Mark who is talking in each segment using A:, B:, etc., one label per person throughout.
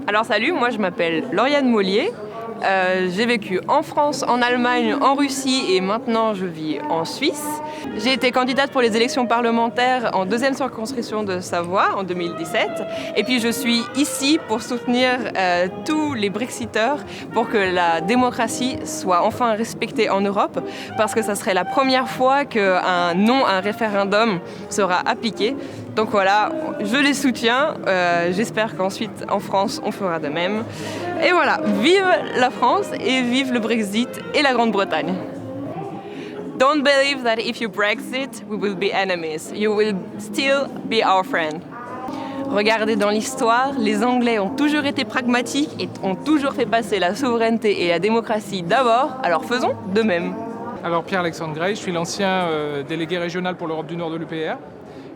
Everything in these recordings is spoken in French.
A: Alors salut, moi je m'appelle Lauriane Mollier. J'ai vécu en France, en Allemagne, en Russie et maintenant je vis en Suisse. J'ai été candidate pour les élections parlementaires en 2e circonscription de Savoie en 2017. Et puis je suis ici pour soutenir tous les Brexiteurs pour que la démocratie soit enfin respectée en Europe. Parce que ça serait la première fois qu'un non à un référendum sera appliqué. Donc voilà, je les soutiens. J'espère qu'ensuite en France on fera de même. Et voilà, vive la France et vive le Brexit et la Grande-Bretagne. Don't believe that if you Brexit, we will be enemies. You will still be our friend. Regardez dans l'histoire, les Anglais ont toujours été pragmatiques et ont toujours fait passer la souveraineté et la démocratie d'abord, alors faisons de même.
B: Alors Pierre-Alexandre Grey, je suis l'ancien délégué régional pour l'Europe du Nord de l'UPR.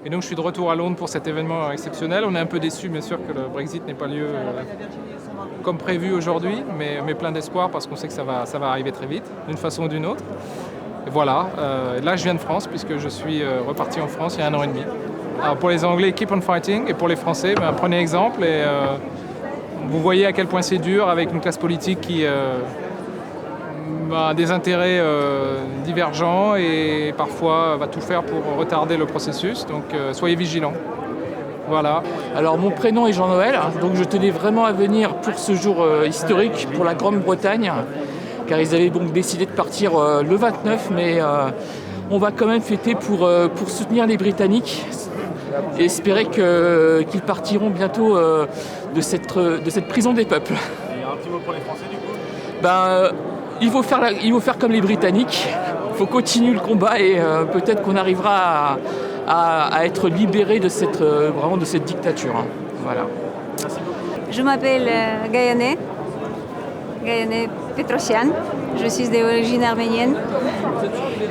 B: Et donc je suis de retour à Londres pour cet événement exceptionnel. On est un peu déçus bien sûr que le Brexit n'ait pas lieu comme prévu aujourd'hui, mais plein d'espoir parce qu'on sait que ça va arriver très vite, d'une façon ou d'une autre. Et voilà, là je viens de France puisque je suis reparti en France il y a 1 an et demi. Alors pour les Anglais, keep on fighting, et pour les Français, prenez exemple et vous voyez à quel point c'est dur avec une classe politique qui a des intérêts divergents et parfois va tout faire pour retarder le processus, donc soyez vigilants. Voilà.
C: Alors mon prénom est Jean-Noël, donc je tenais vraiment à venir pour ce jour historique pour la Grande-Bretagne, car ils avaient donc décidé de partir le 29, mais on va quand même fêter pour soutenir les Britanniques et espérer qu'ils partiront bientôt de cette prison des peuples.
D: Et un petit mot pour les Français du coup
C: il faut faire comme les Britanniques, il faut continuer le combat et peut-être qu'on arrivera à être libéré de cette dictature. Voilà.
E: Je m'appelle Gayane Petrosian. Je suis d'origine arménienne,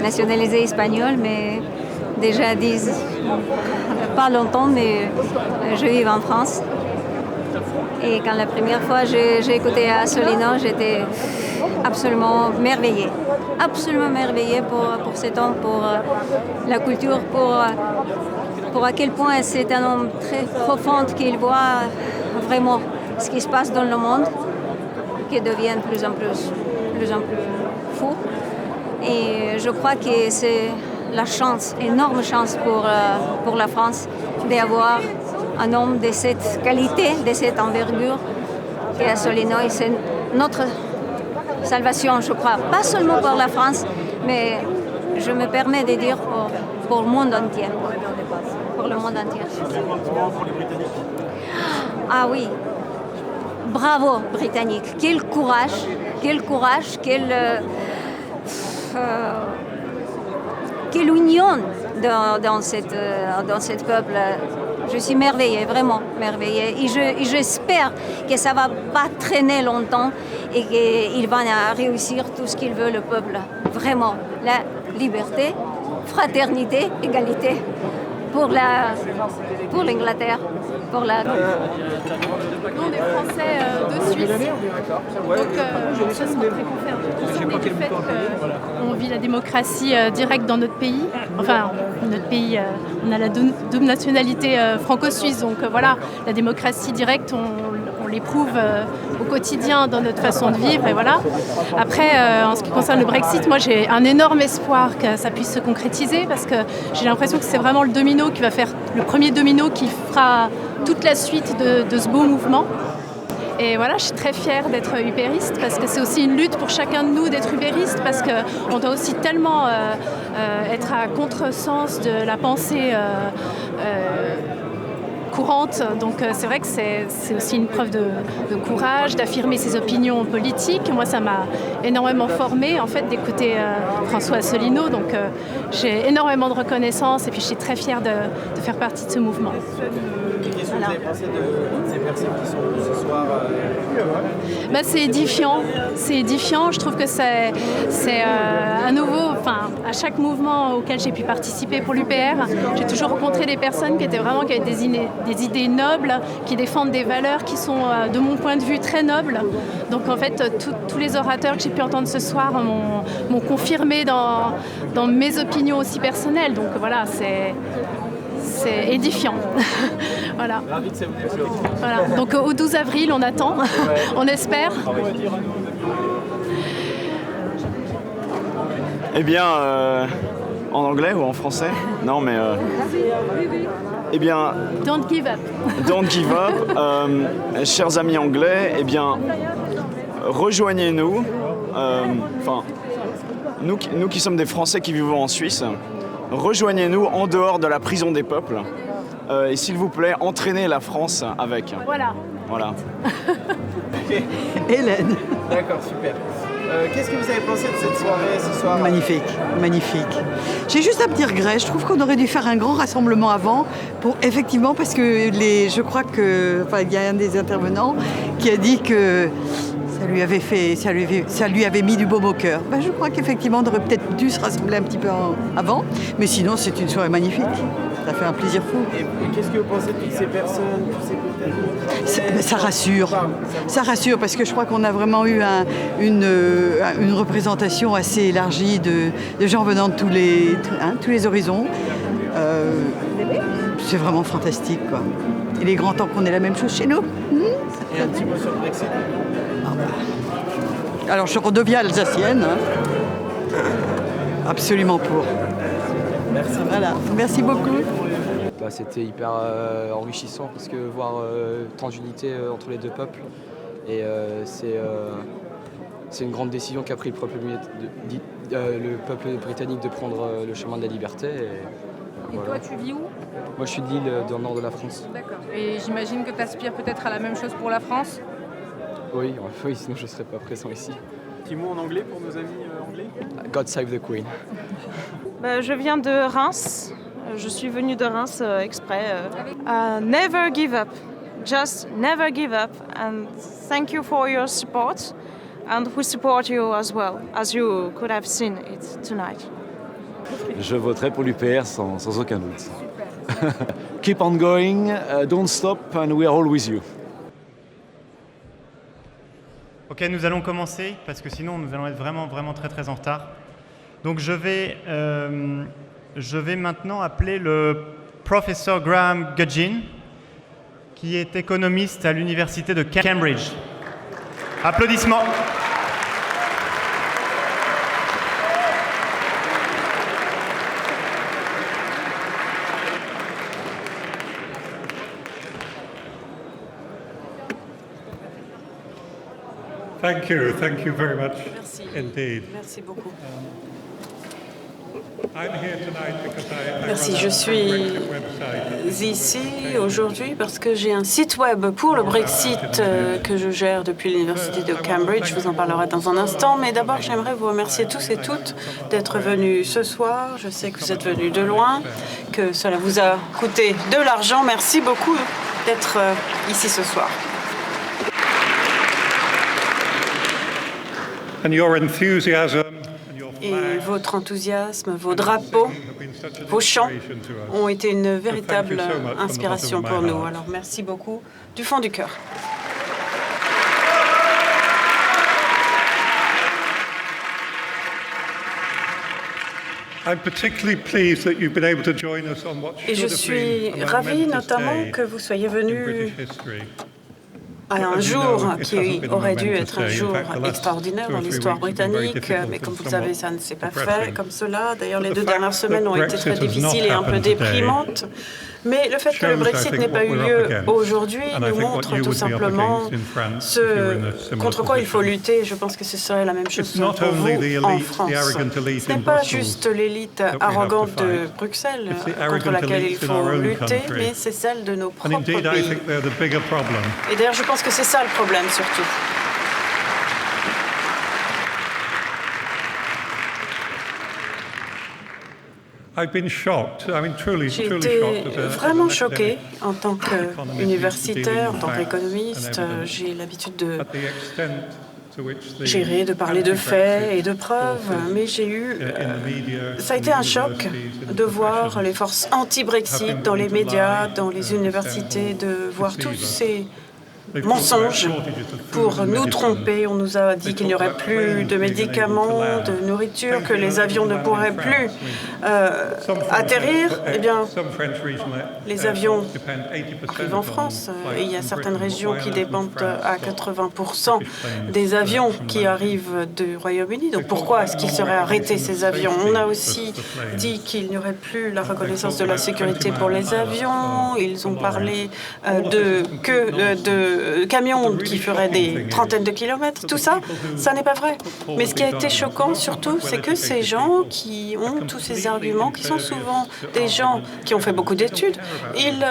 E: nationalisée espagnole, mais déjà pas longtemps, mais je vis en France. Et quand la première fois j'ai écouté Asselineau, j'étais absolument merveillée pour cet homme, pour la culture, pour à quel point c'est un homme très profond qu'il voit vraiment ce qui se passe dans le monde, qui devient de plus en plus fou. Et je crois que c'est la chance, énorme chance pour la France d'avoir un homme de cette qualité, de cette envergure, qui est Asselineau. Et c'est notre salvation, je crois, pas seulement pour la France, mais je me permets de dire pour le monde entier. Pour le monde entier.
D: Pour les Britanniques.
E: Ah oui, bravo Britanniques, quel courage, quelle union dans cette peuple. Je suis merveillée, vraiment merveillée. Et j'espère que ça ne va pas traîner longtemps et qu'il va réussir tout ce qu'il veut, le peuple. Vraiment, la liberté, fraternité, égalité pour l'Angleterre, pour la...
F: Nous, on est Français de Suisse, donc je suis très concernée du fait qu'on vit la démocratie directe dans notre pays. Enfin, notre pays, on a la double nationalité franco-suisse, donc voilà, la démocratie directe, on l'éprouve au quotidien dans notre façon de vivre, et voilà. Après, en ce qui concerne le Brexit, moi j'ai un énorme espoir que ça puisse se concrétiser, parce que j'ai l'impression que c'est vraiment le domino qui va faire, le premier domino qui fera toute la suite de ce beau mouvement. Et voilà, je suis très fière d'être upériste parce que c'est aussi une lutte pour chacun de nous d'être upériste, parce qu'on doit aussi tellement être à contresens de la pensée courante. Donc c'est vrai que c'est aussi une preuve de courage, d'affirmer ses opinions politiques. Moi, ça m'a énormément formée en fait d'écouter François Asselineau. Donc j'ai énormément de reconnaissance et puis je suis très fière de faire partie de ce mouvement.
D: Des questions
F: Voilà.
G: Qu'est-ce que vous avez pensé de ces personnes qui sont venues ce soir
F: C'est édifiant. C'est édifiant. Je trouve que c'est à nouveau, à chaque mouvement auquel j'ai pu participer pour l'UPR, j'ai toujours rencontré des personnes qui avaient des idées nobles, qui défendent des valeurs qui sont, de mon point de vue, très nobles. Donc en fait, tous les orateurs que j'ai pu entendre ce soir m'ont confirmé dans mes opinions aussi personnelles. Donc voilà, c'est édifiant. Voilà. Voilà. Donc au 12 avril, on attend, on espère.
H: Eh bien, en anglais ou en français? Non, mais... eh bien...
F: Don't give up.
H: Don't give up. Chers amis anglais, eh bien, rejoignez-nous. Nous qui sommes des Français qui vivons en Suisse, rejoignez-nous en dehors de la prison des peuples. Et s'il vous plaît, entraînez la France avec. Voilà.
I: Hélène.
G: D'accord, super. Qu'est-ce que vous avez pensé de cette soirée ce soir?
I: Magnifique. J'ai juste un petit regret. Je trouve qu'on aurait dû faire un grand rassemblement avant, parce que je crois que, il y a un des intervenants qui a dit que ça lui avait mis du baume au cœur. Je crois qu'effectivement, on aurait peut-être dû se rassembler un petit peu avant, mais sinon, c'est une soirée magnifique. Ça fait un plaisir fou.
G: Et qu'est-ce que vous pensez de toutes ces personnes,
I: Ça rassure parce que je crois qu'on a vraiment eu une représentation assez élargie de gens venant de tous les horizons. C'est vraiment fantastique, quoi. Il est grand temps qu'on ait la même chose chez nous.
G: Et un petit mot sur le Brexit?
I: Alors je redeviens alsacienne. Absolument pour.
G: Merci.
I: Voilà. Merci beaucoup.
J: C'était hyper enrichissant parce que voir tant d'unité entre les deux peuples. Et c'est une grande décision qu'a pris le peuple britannique de prendre le chemin de la liberté.
K: Et toi, tu vis où?
J: Moi, je suis de Lille, dans le nord de la France.
K: D'accord. Et j'imagine que tu aspires peut-être à la même chose pour la France?
J: Oui, sinon je ne serais pas présent ici.
D: Petit mot en anglais pour nos amis anglais?
J: God save the Queen.
L: Je viens de Reims. Je suis venue de Reims exprès. Never give up. Just never give up. And thank you for your support. And we support you as well, as you could have seen it tonight.
M: Je voterai pour l'UPR sans aucun doute. Keep on going, don't stop, and we are all with you.
N: Ok, nous allons commencer parce que sinon nous allons être vraiment très très en retard. Donc je vais maintenant appeler le professeur Graham Gudgin, qui est économiste à l'université de Cambridge. Applaudissements.
O: Thank you very much.
L: Merci.
O: Indeed.
L: Merci beaucoup.
P: Merci, je suis ici aujourd'hui parce que j'ai un site web pour le Brexit que je gère depuis l'université de Cambridge. Je vous en parlerai dans un instant, mais d'abord j'aimerais vous remercier tous et toutes d'être venus ce soir. Je sais que vous êtes venus de loin, que cela vous a coûté de l'argent. Merci beaucoup d'être ici ce soir. Et votre enthousiasme, vos drapeaux, vos chants ont été une véritable inspiration pour nous. Alors merci beaucoup du fond du cœur. Et je suis ravi notamment que vous soyez venus à un jour qui aurait dû être un jour extraordinaire dans l'histoire britannique, mais comme vous le savez, ça ne s'est pas fait comme cela. D'ailleurs, les 2 dernières semaines ont été très difficiles et un peu déprimantes. Mais le fait que le Brexit n'ait pas eu lieu aujourd'hui nous montre tout simplement ce contre quoi il faut lutter. Je pense que ce serait la même chose pour vous en France. Ce n'est pas juste l'élite arrogante de Bruxelles contre laquelle il faut lutter, mais c'est celle de nos propres pays. Et d'ailleurs, je pense que c'est ça le problème surtout. J'ai été vraiment choqué en tant qu'universitaire, en tant qu'économiste. J'ai l'habitude de gérer, de parler de faits et de preuves, mais ça a été un choc de voir les forces anti-Brexit dans les médias, dans les universités, de voir tous ces mensonges pour nous tromper. On nous a dit qu'il n'y aurait plus de médicaments, de nourriture, que les avions ne pourraient plus atterrir. Eh bien, les avions arrivent en France et il y a certaines régions qui dépendent à 80% des avions qui arrivent du Royaume-Uni. Donc pourquoi est-ce qu'ils seraient arrêtés, ces avions? On a aussi dit qu'il n'y aurait plus la reconnaissance de la sécurité pour les avions. Ils ont parlé de camions qui feraient des trentaines de kilomètres. Tout ça, ça n'est pas vrai. Mais ce qui a été choquant surtout, c'est que ces gens qui ont tous ces arguments, qui sont souvent des gens qui ont fait beaucoup d'études, ils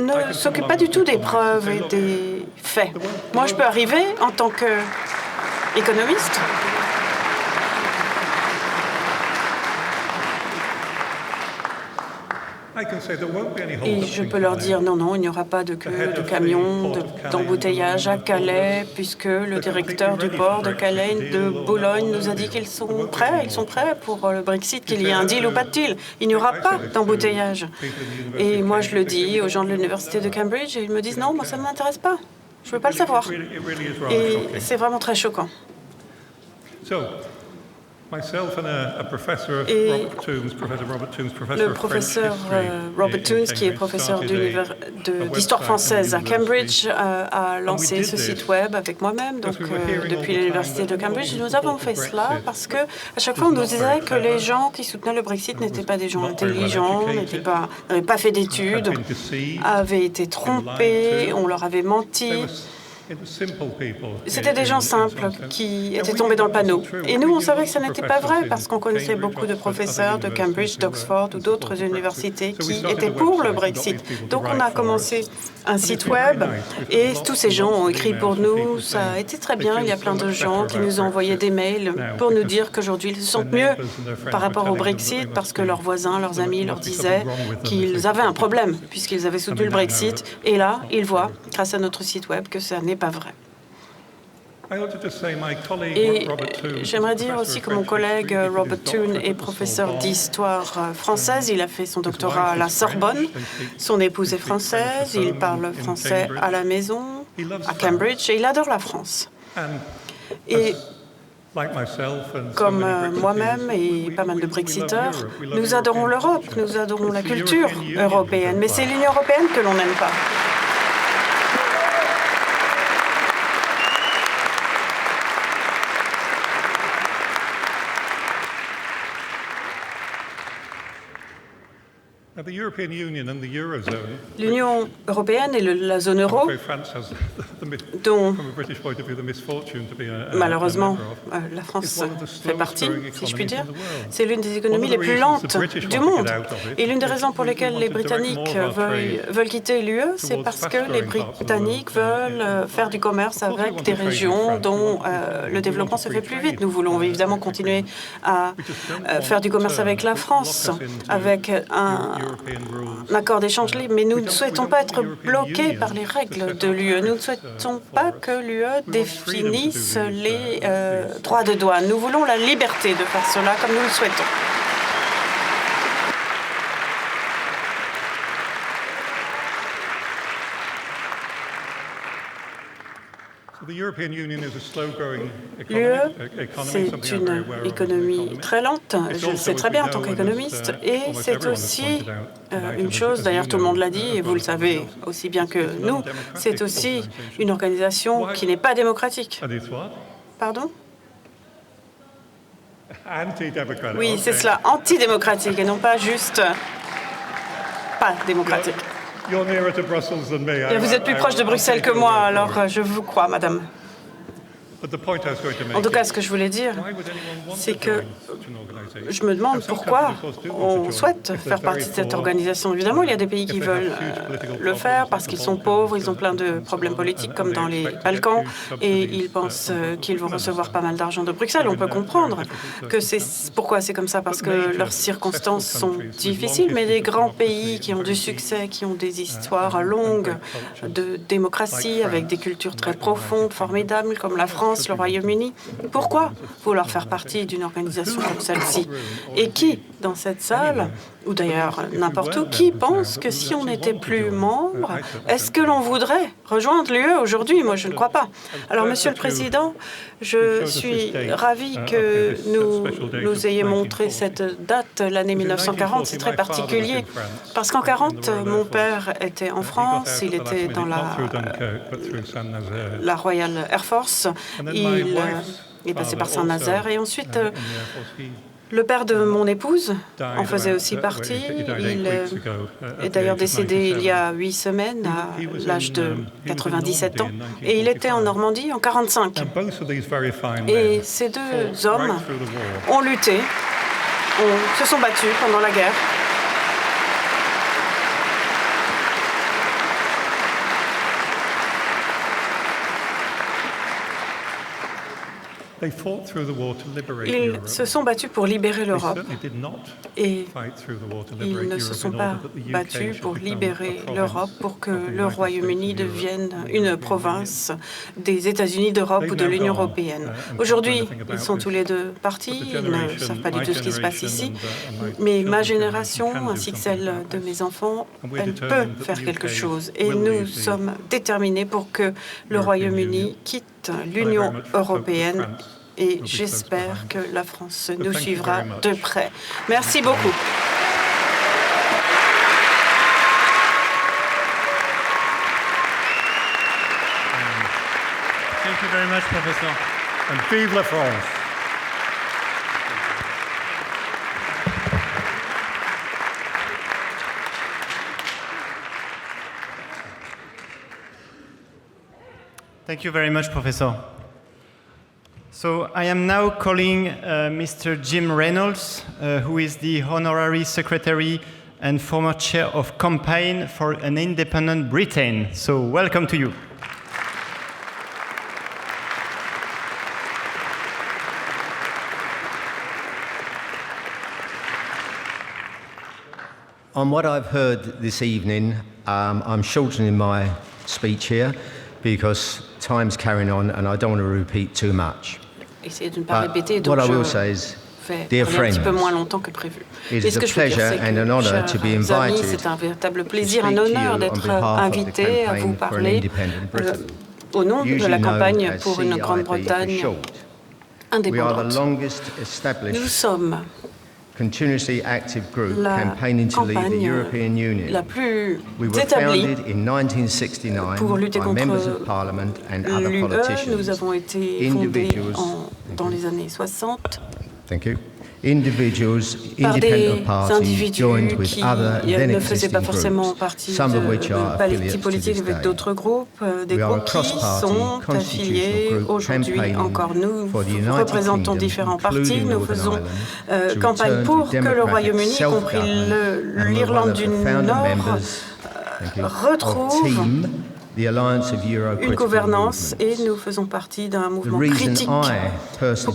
P: ne s'occupent pas du tout des preuves et des faits. Moi, je peux arriver en tant qu'économiste et je peux leur dire non, il n'y aura pas de queue, de camions, d'embouteillage à Calais, puisque le directeur du port de Calais, de Boulogne, nous a dit qu'ils sont prêts pour le Brexit, qu'il y ait un deal ou pas de deal. Il n'y aura pas d'embouteillage. Et moi, je le dis aux gens de l'université de Cambridge, et ils me disent non, moi, ça ne m'intéresse pas. Je ne veux pas le savoir. Et c'est vraiment très choquant. Et le professeur Robert Toombs, qui est professeur d'histoire française à Cambridge, a lancé ce site web avec moi-même. Donc, depuis l'université de Cambridge, nous avons fait cela parce que à chaque fois, on nous disait que les gens qui soutenaient le Brexit n'étaient pas des gens intelligents, n'avaient pas fait d'études, avaient été trompés, on leur avait menti. C'était des gens simples qui étaient tombés dans le panneau. Et nous, on savait que ce n'était pas vrai parce qu'on connaissait beaucoup de professeurs de Cambridge, d'Oxford ou d'autres universités qui étaient pour le Brexit. Donc, on a commencé un site web et tous ces gens ont écrit pour nous. Ça a été très bien. Il y a plein de gens qui nous ont envoyé des mails pour nous dire qu'aujourd'hui, ils se sentent mieux par rapport au Brexit parce que leurs voisins, leurs amis leur disaient qu'ils avaient un problème puisqu'ils avaient soutenu le Brexit. Et là, ils voient, grâce à notre site web, que ça n'est pas vrai. Et j'aimerais dire aussi que mon collègue Robert Toone est professeur d'histoire française. Il a fait son doctorat à la Sorbonne. Son épouse est française. Il parle français à la maison, à Cambridge, et il adore la France. Et comme moi-même et pas mal de Brexiteurs, nous adorons l'Europe, nous adorons la culture européenne. Mais c'est l'Union européenne que l'on n'aime pas. L'Union européenne et la zone euro, dont malheureusement la France fait partie, si je puis dire, c'est l'une des économies les plus lentes du monde. Et l'une des raisons pour lesquelles les Britanniques veulent quitter l'UE, c'est parce que les Britanniques veulent faire du commerce avec des régions dont le développement se fait plus vite. Nous voulons évidemment continuer à faire du commerce avec la France, avec un accord d'échange libre, mais nous ne souhaitons pas être bloqués par les règles de l'UE. Nous ne souhaitons pas que l'UE définisse les droits de douane. Nous voulons la liberté de faire cela comme nous le souhaitons. L'UE, c'est une économie très lente, je le sais très bien en tant qu'économiste, et c'est aussi une chose, d'ailleurs tout le monde l'a dit, et vous le savez aussi bien que nous, c'est aussi une organisation qui n'est pas démocratique. Pardon ? Oui, c'est cela, antidémocratique, et non pas juste pas démocratique. Et vous êtes plus proche de Bruxelles que moi, alors je vous crois, madame. En tout cas, ce que je voulais dire, c'est que je me demande pourquoi on souhaite faire partie de cette organisation. Évidemment, il y a des pays qui veulent le faire parce qu'ils sont pauvres, ils ont plein de problèmes politiques comme dans les Balkans et ils pensent qu'ils vont recevoir pas mal d'argent de Bruxelles. On peut comprendre que pourquoi c'est comme ça, parce que leurs circonstances sont difficiles, mais les grands pays qui ont du succès, qui ont des histoires longues de démocratie avec des cultures très profondes, formidables, comme la France, le Royaume-Uni, pourquoi vouloir faire partie d'une organisation comme celle-ci? Et qui, dans cette salle, ou d'ailleurs n'importe où, qui pense que si on n'était plus membre, est-ce que l'on voudrait rejoindre l'UE aujourd'hui? Moi, je ne crois pas. Alors, Monsieur le Président, je suis ravie que nous ayez montré cette date, l'année 1940. C'est très particulier, parce qu'en 1940, mon père était en France, il était dans la Royal Air Force, il est passé par Saint-Nazaire, et ensuite, le père de mon épouse en faisait aussi partie. Il est d'ailleurs décédé il y a 8 semaines, à l'âge de 97 ans. Et il était en Normandie en 1945. Et ces deux hommes ont lutté, se sont battus pendant la guerre. Ils se sont battus pour libérer l'Europe et ils ne se sont pas battus pour libérer l'Europe pour que le Royaume-Uni devienne une province des États-Unis d'Europe ou de l'Union européenne. Aujourd'hui, ils sont tous les deux partis, ils ne savent pas du tout ce qui se passe ici, mais ma génération, ainsi que celle de mes enfants, elle peut faire quelque chose et nous sommes déterminés pour que le Royaume-Uni quitte l'Union européenne et j'espère que la France nous suivra de près. Merci beaucoup.
N: Thank you very much, Professor. And vive la France. Thank you very much, Professor. So I am now calling Mr. Jim Reynolds, who is the Honorary Secretary and former Chair of Campaign for an Independent Britain. So welcome to you.
Q: On what I've heard this evening, I'm shortening my speech here because time's carrying on and I don't want to repeat too much.
P: Essayer de ne pas répéter, donc
Q: what I will say is, dear friends,
P: un petit peu moins longtemps que prévu.
Q: it is a pleasure and an honor to be invited
P: c'est un véritable plaisir, un honneur d'être invité à vous parler au nom de la campagne pour une Grande-Bretagne indépendante. Nous sommes
Q: continuously active group
P: la
Q: campaigning to leave the European Union.
P: La plus
Q: we were founded in 1969 by members of Parliament and other politicians.
P: Nous avons été fondés dans les années 60.
Q: Thank you. Individuals,
P: par des
Q: independent parties joined with
P: qui
Q: other then
P: ne faisaient pas
Q: existing
P: forcément
Q: groups,
P: partie
Q: some of which are
P: de
Q: affiliates
P: partis
Q: to
P: politiques
Q: this
P: avec
Q: day.
P: d'autres groupes, des
Q: We are a
P: groupes qui
Q: cross-party
P: sont affiliés
Q: constitutional group
P: aujourd'hui
Q: campaigning
P: encore. Nous
Q: for the United
P: représentons
Q: Kingdom,
P: différents partis,
Q: including
P: nous
Q: Northern
P: faisons
Q: Ireland, to
P: campagne
Q: return
P: pour
Q: to
P: que le
Q: democratic
P: Royaume-Uni, y compris
Q: self-government, and
P: l'Irlande du
Q: one of the founder
P: Nord,
Q: members
P: retrouve
Q: the Alliance of
P: une gouvernance et nous faisons partie d'un mouvement critique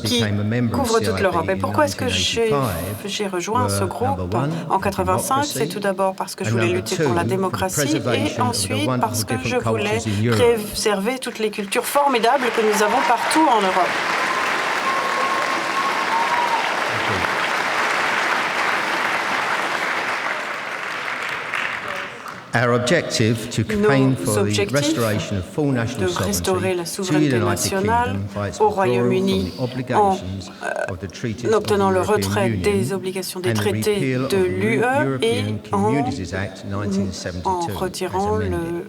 P: qui couvre toute l'Europe. Et pourquoi est-ce que j'ai rejoint ce groupe en 1985? C'est tout d'abord parce que je voulais lutter pour la démocratie et ensuite parce que je voulais préserver toutes les cultures formidables que nous avons partout en Europe.
Q: Our objective to campaign for the restoration of full national sovereignty to the United Kingdom by its withdrawal from the obligations of the treaties of the
P: obtenant le
Q: European
P: retrait
Q: Union
P: des obligations des
Q: and the
P: traités
Q: repeal
P: de
Q: of the
P: l'UE et
Q: European Communities Act 1972
P: en retirant
Q: as amended.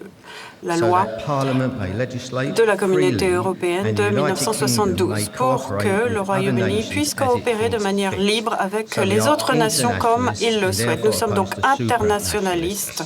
P: la loi
Q: de
P: de la Communauté européenne de 1972 pour que le Royaume-Uni puisse coopérer de manière libre avec les autres nations comme il le souhaite. Nous sommes donc internationalistes.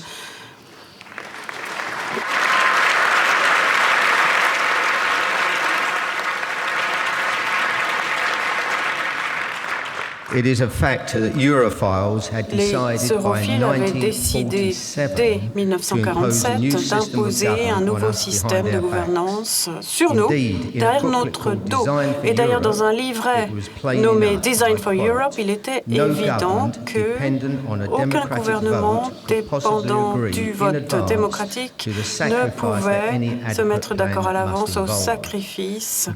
Q: It is a fact that Europhiles had
P: Les
Q: decided by
P: europhiles avaient décidé dès 1947 d'imposer un nouveau système de gouvernance sur nous, derrière notre dos. Et d'ailleurs, dans un livret nommé Design for Europe, il était évident qu'aucun gouvernement dépendant du vote démocratique ne pouvait se mettre d'accord à l'avance au sacrifice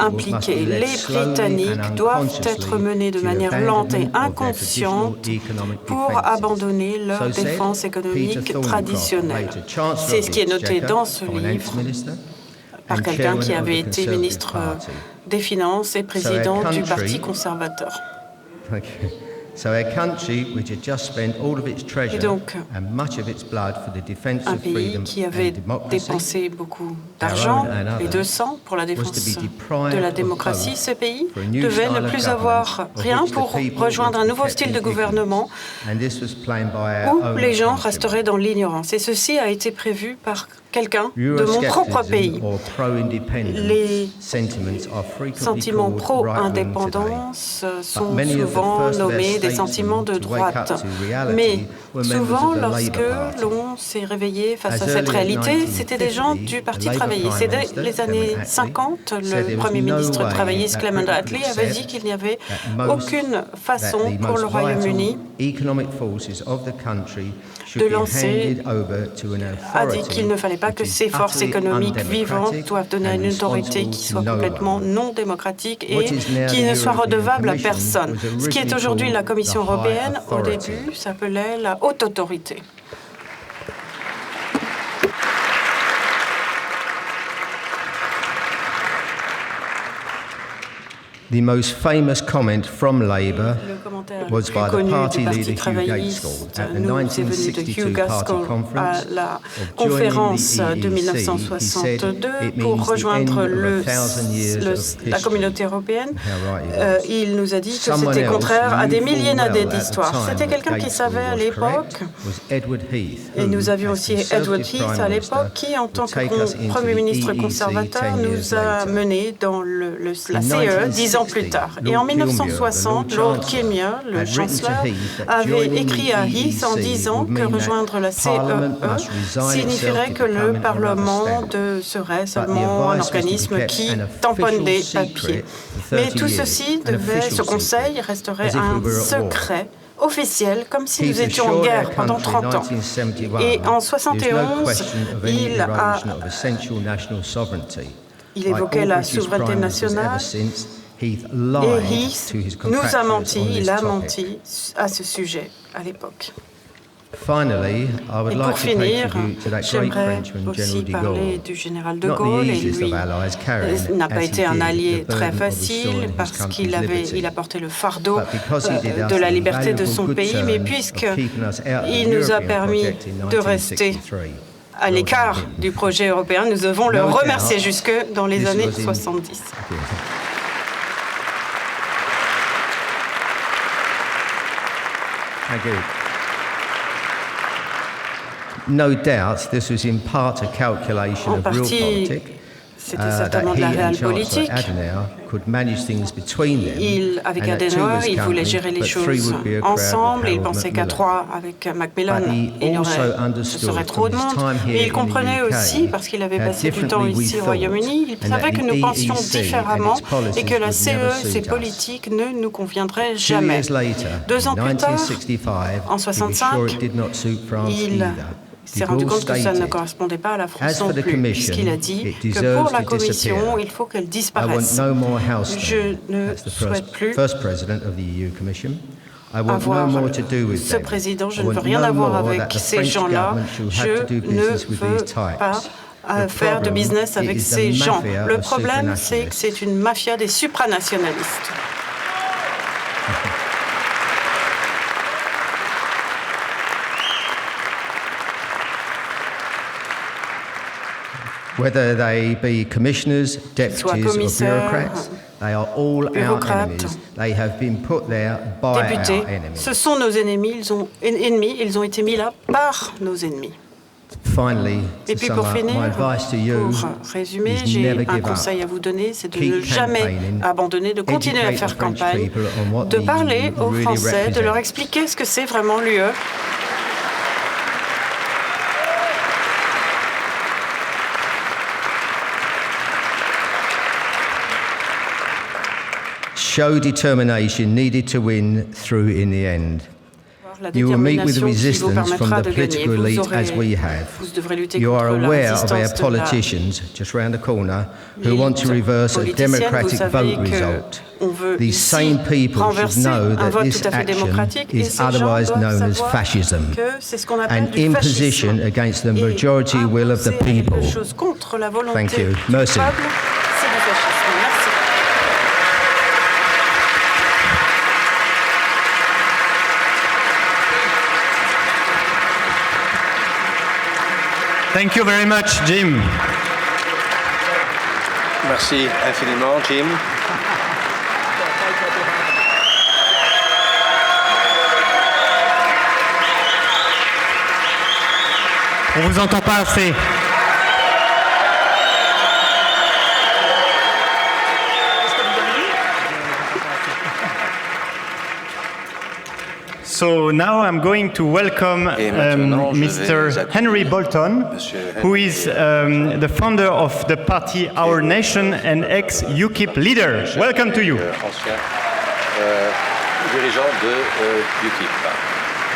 P: impliqué. Les Britanniques doivent être menés de manière lente et inconsciente pour abandonner leur défense économique traditionnelle. C'est ce qui est noté dans ce livre par quelqu'un qui avait été ministre des Finances et président du Parti conservateur. Et donc, un pays qui avait dépensé beaucoup d'argent et de sang pour la défense de la démocratie, ce pays devait ne plus avoir rien pour rejoindre un nouveau style de gouvernement où les gens resteraient dans l'ignorance. Et ceci a été prévu par quelqu'un de mon propre pays. Les sentiments pro-indépendance sont souvent nommés des sentiments de droite. Mais souvent, lorsque l'on s'est réveillé face à cette réalité, c'était des gens du Parti travailliste. C'est dès les années 50, le Premier ministre travailliste Clement Attlee avait dit qu'il n'y avait aucune façon pour le Royaume-Uni de lancer, a dit qu'il ne fallait pas que ces forces économiques vivantes doivent donner une autorité qui soit complètement non démocratique et qui ne soit redevable à personne. Ce qui est aujourd'hui la Commission européenne, au début, s'appelait la haute autorité.
Q: The most famous comment from Labour was by the party leader Hugh Gaitskell at the 1962 party conference
P: la conférence de 1962 pour rejoindre la communauté européenne. Il nous a dit que c'était contraire à des milliers d'années d'histoire. C'était quelqu'un qui savait à l'époque, et nous avions aussi Edward Heath à l'époque, qui en tant que Premier ministre conservateur nous a menés dans la CE 10 ans plus tard. Et en 1960, Lord Kilmer, le chancelier, avait écrit à Heath en disant que rejoindre la CEE signifierait que le Parlement serait seulement un organisme qui tamponne des papiers. Mais tout ceci ce conseil resterait un secret officiel, comme si nous étions en guerre pendant 30 ans. Et en 1971, il évoquait la souveraineté nationale. Et Heath nous a menti, il a menti à ce sujet à l'époque. Et pour finir, j'aimerais aussi parler du général de Gaulle. Et lui n'a pas été un allié très facile parce qu'il apportait le fardeau de la liberté de son pays, mais puisqu'il nous a permis de rester à l'écart du projet européen, nous devons le remercier jusque dans les années 70.
Q: No doubt, this was in part a calculation of realpolitik.
P: C'était certainement de la réelle-politique. Avec Adenauer, il voulait gérer les choses ensemble. Il pensait qu'à trois, avec Macmillan, ce serait trop de monde. Mais il comprenait aussi, parce qu'il avait passé du temps ici au Royaume-Uni, il savait que nous pensions différemment et que la CE, ses politiques, ne nous conviendraient jamais. 2 ans plus tard, en 1965, il s'est rendu compte que ça ne correspondait pas à la France non plus, puisqu'il a dit que pour la Commission, il faut qu'elle disparaisse. Je ne souhaite plus avoir ce président, je ne veux rien avoir avec ces gens-là, je ne veux pas faire de business avec ces gens. Le problème, c'est que c'est une mafia des supranationalistes.
Q: Whether they be commissioners, deputies or bureaucrats, they are all our enemies. They have been put there by our enemies.
P: Ce sont nos ennemis, ils ont été mis là par nos ennemis.
Q: Finally,
P: Et puis pour finir, pour résumer, j'ai un conseil à vous donner, c'est de ne jamais abandonner, de continuer à faire campagne, de parler aux Français, de leur expliquer ce que c'est vraiment l'UE.
Q: Show determination needed to win through in the end. You will meet with resistance from the political elite as we have. You are aware of our politicians just round the corner who want to reverse a democratic vote result. These same people should know that this action is otherwise known as fascism, an imposition against the majority will of the people. Thank you. Merci.
N: Thank you very much, Jim.
R: Merci infiniment, Jim.
N: On vous entend pas assez. So now I'm going to welcome Mr. Henry Bolton, who is the founder of the party Our Nation and ex-UKIP leader. Welcome to you.
R: Ancien dirigeant de UKIP.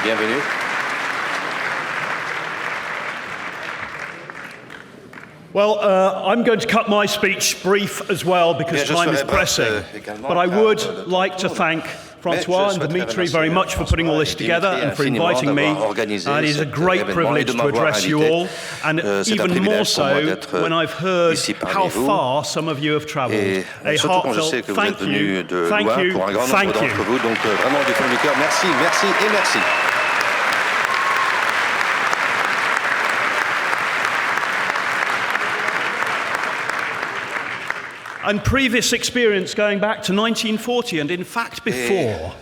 R: Bienvenue.
S: Well, I'm going to cut my speech brief as well because time is pressing. But I would like to thank Francois and Dimitri very much for putting all this together and for inviting me. And it is a great privilege to address you all, and even more so when I've heard how far some of you have travelled. A heartfelt thank you, thank you, thank you.
R: Donc vraiment du fond du cœur, merci, merci et merci.
S: And previous experience going back to 1940 and in fact before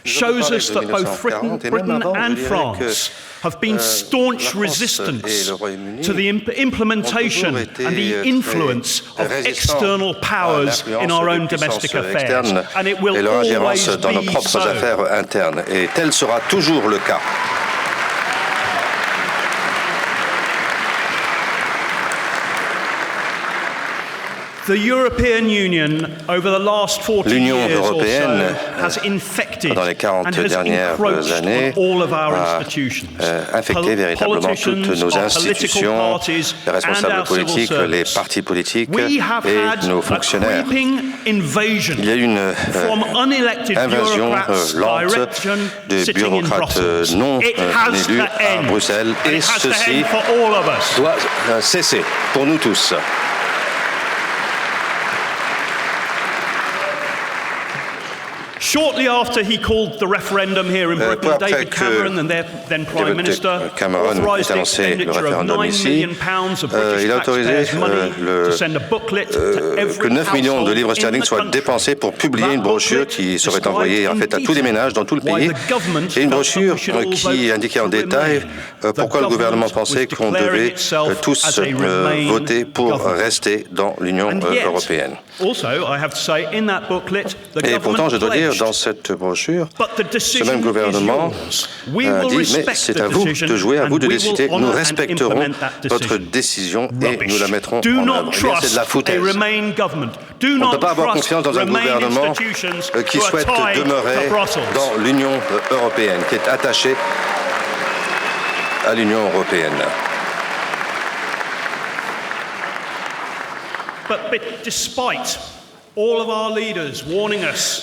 S: shows us that both Britain and France have been staunch resistance to the implementation and the influence of external powers in our own domestic affairs. And it will always
R: dans nos
S: be
R: propres
S: so.
R: affaires internes. Et tel sera toujours le cas.
S: The European Union, over the last 40
R: L'Union
S: years or
R: européenne,
S: so, has infected
R: pendant les 40
S: and has
R: dernières
S: encroached
R: années,
S: on all of our
R: a
S: institutions.
R: infecté véritablement toutes nos institutions, les responsables politiques, les partis politiques et nos fonctionnaires. Il y a eu une invasion lente de bureaucrates non élus à Bruxelles et ceci doit cesser pour nous tous.
S: Shortly after he called the referendum here in Britain, David Cameron, and then Prime Minister, authorised the expenditure of £9 million of British taxpayers' money to send a booklet to every
R: que 9 millions de livres sterling soient dépensés pour publier une brochure qui serait envoyée en fait à tous les ménages dans tout le pays, et une brochure qui indiquait en détail pourquoi le gouvernement pensait qu'on devait tous voter pour rester dans l'Union européenne. Et pourtant, je dois dire, dans cette brochure, ce même gouvernement dit « Mais c'est à vous de jouer, à vous de décider. Nous respecterons votre décision et nous la mettrons en œuvre. » Eh bien, c'est de la foutaise. On ne peut pas avoir confiance dans un gouvernement qui souhaite demeurer dans l'Union européenne, qui est attaché à l'Union européenne.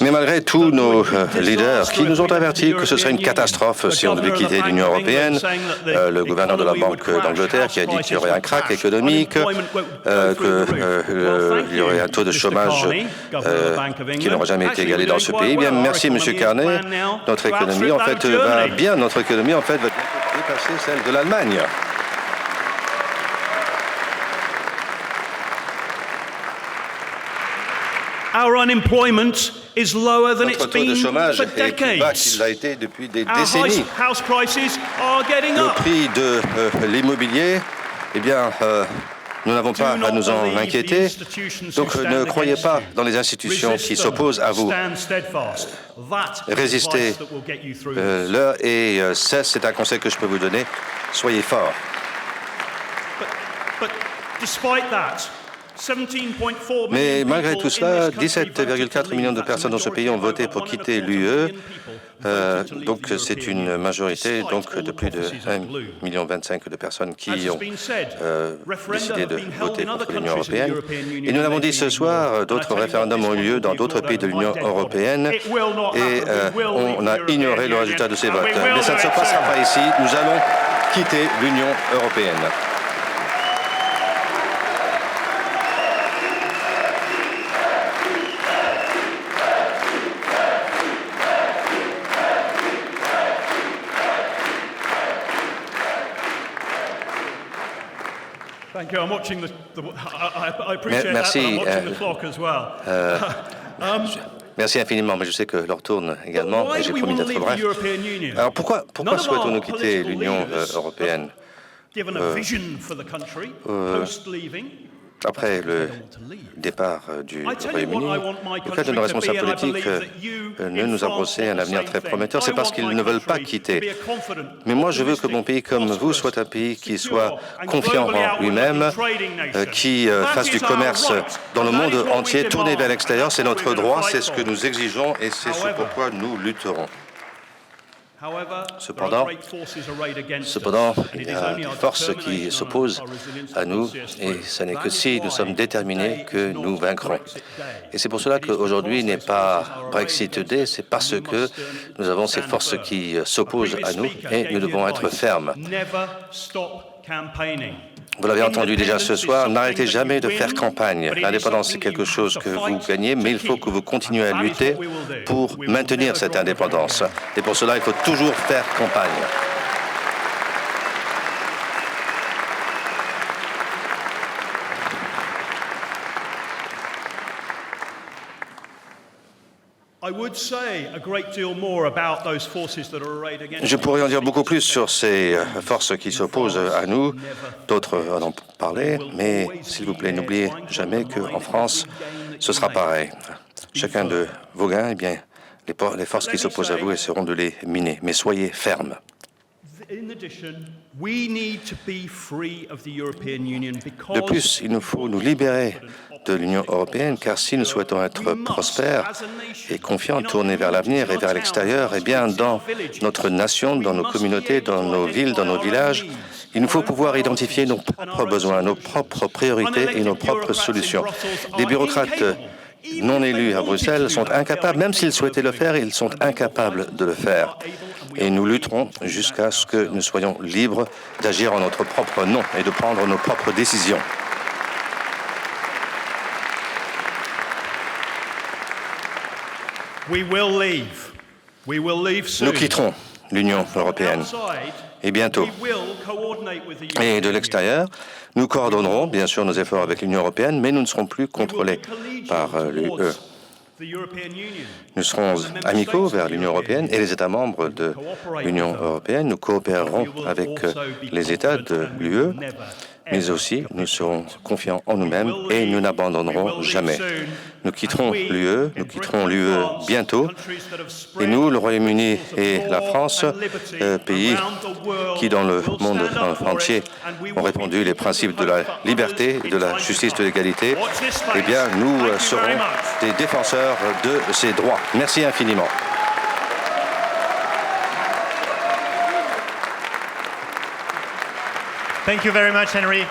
R: Mais malgré tous nos leaders qui nous ont avertis que ce serait une catastrophe si on devait quitter l'Union européenne, le gouverneur de la Banque d'Angleterre qui a dit qu'il y aurait un krach économique, qu'il y aurait un taux de chômage qui n'aura jamais été égalé dans ce pays, eh bien merci M. Carney, notre économie en fait va bien, notre économie en fait va dépasser celle de l'Allemagne.
S: Our unemployment is lower than it's been for
R: decades. Est plus bas qu'il l'a été depuis des décennies.
S: House prices are getting
R: Le
S: up.
R: prix de l'immobilier eh bien, nous n'avons pas à nous en inquiéter. Donc ne croyez pas dans les institutions qui s'opposent à vous. Résistez-leur et c'est un conseil que je peux vous donner. Soyez forts. Mais malgré tout cela, 17,4 millions de personnes dans ce pays ont voté pour quitter l'UE. Donc c'est une majorité de plus de 1,25 million de personnes qui ont décidé de voter contre l'Union européenne. Et nous l'avons dit ce soir, d'autres référendums ont eu lieu dans d'autres pays de l'Union européenne et on a ignoré le résultat de ces votes. Mais ça ne se passera pas ici. Nous allons quitter l'Union européenne. Merci. Merci infiniment, mais je sais que l'heure tourne également et j'ai promis d'être bref. Alors pourquoi souhaitons-nous quitter l'Union européenne après le départ du Royaume-Uni? Aucun de nos responsables politiques ne nous a brossé un avenir très prometteur. C'est parce qu'ils ne veulent pas quitter. Mais moi, je veux que mon pays, comme vous, soit un pays qui soit confiant en lui-même, qui fasse du commerce dans le monde entier, tourné vers l'extérieur. C'est notre droit, c'est ce que nous exigeons et c'est ce pourquoi nous lutterons. Cependant, il y a des forces qui s'opposent à nous et ce n'est que si nous sommes déterminés que nous vaincrons. Et c'est pour cela qu'aujourd'hui n'est pas Brexit Day, c'est parce que nous avons ces forces qui s'opposent à nous et nous devons être fermes. Vous l'avez entendu déjà ce soir, n'arrêtez jamais de faire campagne. L'indépendance, c'est quelque chose que vous gagnez, mais il faut que vous continuez à lutter pour maintenir cette indépendance. Et pour cela, il faut toujours faire campagne. Je pourrais en dire beaucoup plus sur ces forces qui s'opposent à nous. D'autres en ont parlé, mais s'il vous plaît, n'oubliez jamais qu'en France, ce sera pareil. Chacun de vos gains, eh bien, les forces qui s'opposent à vous essaieront de les miner. Mais soyez fermes. De plus, il nous faut nous libérer de l'Union européenne, car si nous souhaitons être prospères et confiants, tournés vers l'avenir et vers l'extérieur, eh bien, dans notre nation, dans nos communautés, dans nos villes, dans nos villages, il nous faut pouvoir identifier nos propres besoins, nos propres priorités et nos propres solutions. Les bureaucrates non élus à Bruxelles sont incapables, même s'ils souhaitaient le faire, ils sont incapables de le faire. Et nous lutterons jusqu'à ce que nous soyons libres d'agir en notre propre nom et de prendre nos propres décisions. Nous quitterons l'Union européenne, et bientôt. Et de l'extérieur, nous coordonnerons bien sûr nos efforts avec l'Union européenne, mais nous ne serons plus contrôlés par l'UE. Nous serons amicaux vers l'Union européenne et les États membres de l'Union européenne. Nous coopérerons avec les États de l'UE, mais aussi nous serons confiants en nous-mêmes et nous n'abandonnerons jamais. Nous quitterons l'UE bientôt, et nous, le Royaume-Uni et la France, pays qui dans le monde entier ont répandu les principes de la liberté, de la justice, de l'égalité, eh bien nous serons des défenseurs de ces droits. Merci infiniment.
N: Thank you very much, Henry.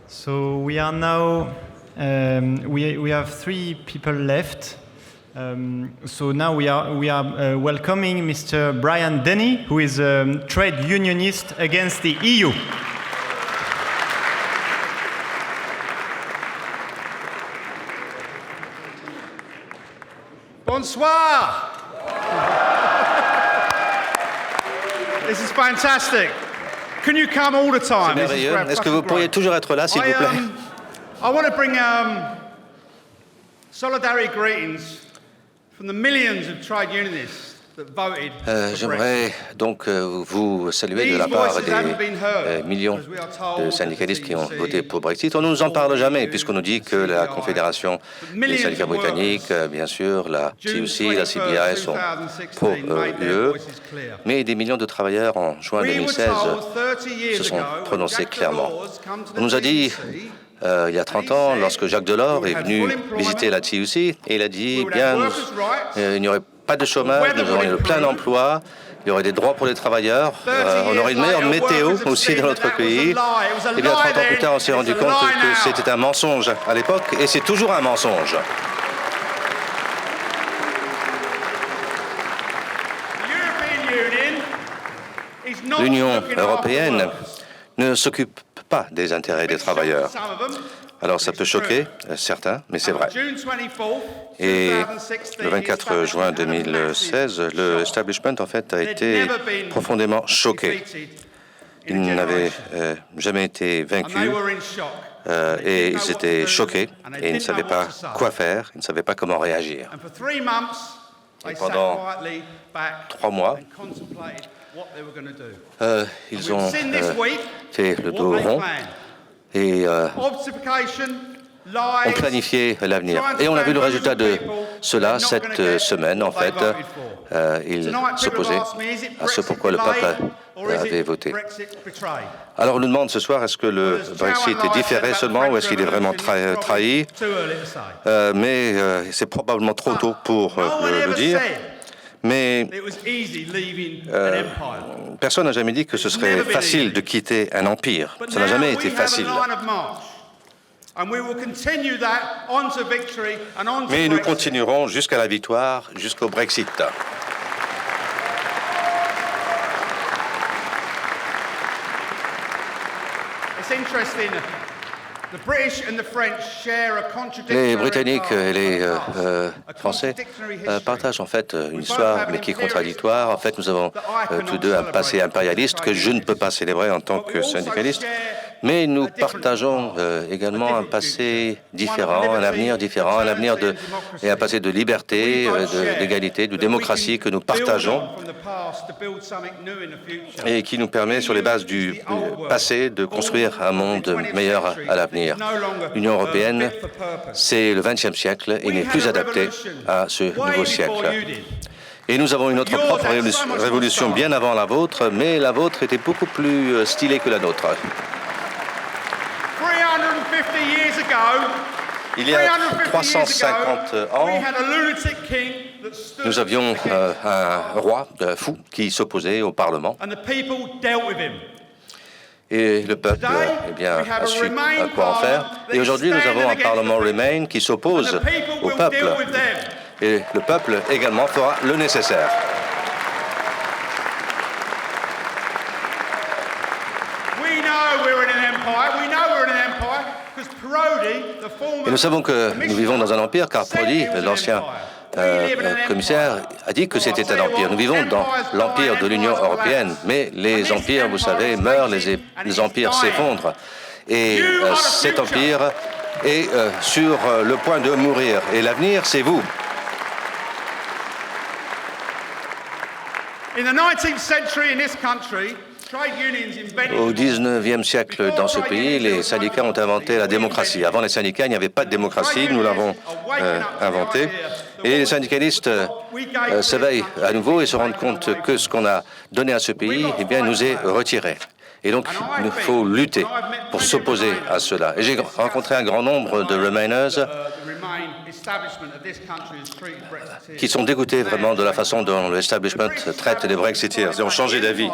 N: So we are now, we have 3 people left. So now we are welcoming Mr. Brian Denny, who is a trade unionist against the EU.
G: Bonsoir! This is fantastic. Can you come all the time?
R: C'est merveilleux. Est-ce que vous pourriez toujours être là, s'il vous plaît?
G: I want to bring solidarity greetings from the millions of trade unionists that voted.
R: J'aimerais donc vous saluer de la part des millions de syndicalistes qui ont voté pour Brexit. On ne nous en parle jamais, puisqu'on nous dit que la Confédération des syndicats britanniques, bien sûr, la TUC, la CBI sont pro-UE, mais des millions de travailleurs en juin 2016 se sont prononcés clairement. On nous a dit il y a 30 ans, lorsque Jacques Delors est venu visiter la TUC, et il a dit, bien, il n'y aurait pas de chômage, nous aurions le plein emploi, il y aurait des droits pour les travailleurs, on aurait une meilleure météo aussi dans notre pays. Et bien 30 ans plus tard, on s'est rendu compte que c'était un mensonge à l'époque, et c'est toujours un mensonge. L'Union européenne ne s'occupe pas des intérêts des travailleurs. Alors ça peut choquer certains, mais c'est vrai. Et le 24 juin 2016, le establishment en fait a été profondément choqué. Ils n'avaient jamais été vaincus et ils étaient choqués et ils ne savaient pas quoi faire, ils ne savaient pas comment réagir. Et pendant 3 mois, ils ont fait le dos rond et ont planifié l'avenir. Et on a vu le résultat de cela cette semaine. En fait, ils s'opposaient à ce pourquoi le peuple avait voté. Alors on nous demande ce soir, est-ce que le Brexit est différé seulement ou est-ce qu'il est vraiment trahi? Mais c'est probablement trop tôt pour le dire. Mais personne n'a jamais dit que ce serait facile de quitter un empire. Ça n'a jamais été facile. Mais nous continuerons jusqu'à la victoire, jusqu'au Brexit. Les Britanniques et les Français partagent en fait une histoire, mais qui est contradictoire. En fait, nous avons tous deux un passé impérialiste que je ne peux pas célébrer en tant que syndicaliste, mais nous partageons également un passé différent, un avenir différent, et un passé de liberté, d'égalité, de démocratie que nous partageons et qui nous permet, sur les bases du passé, de construire un monde meilleur à l'avenir. L'Union européenne, c'est le XXe siècle et n'est plus adaptée à ce nouveau siècle. Et nous avons une autre propre révolution bien avant la vôtre, mais la vôtre était beaucoup plus stylée que la nôtre. Il y a 350 ans, nous avions un roi fou qui s'opposait au Parlement. Et le peuple a su quoi en faire. Et aujourd'hui, nous avons un Parlement Remain qui s'oppose au peuple. Et le peuple également fera le nécessaire. Et nous savons que nous vivons dans un empire, car Prodi, l'ancien commissaire, a dit que c'était un empire. Nous vivons dans l'empire de l'Union européenne, mais les empires, vous savez, meurent, les empires s'effondrent. Et cet empire est sur le point de mourir. Et l'avenir, c'est vous. Au XIXe siècle, dans ce pays, les syndicats ont inventé la démocratie. Avant les syndicats, il n'y avait pas de démocratie, nous l'avons inventée. Et les syndicalistes s'éveillent à nouveau et se rendent compte que ce qu'on a donné à ce pays, eh bien, nous est retiré. Et donc, il faut lutter pour s'opposer à cela. Et j'ai rencontré un grand nombre de Remainers qui sont dégoûtés vraiment de la façon dont l'establishment traite les Brexiteers. Ils ont changé d'avis.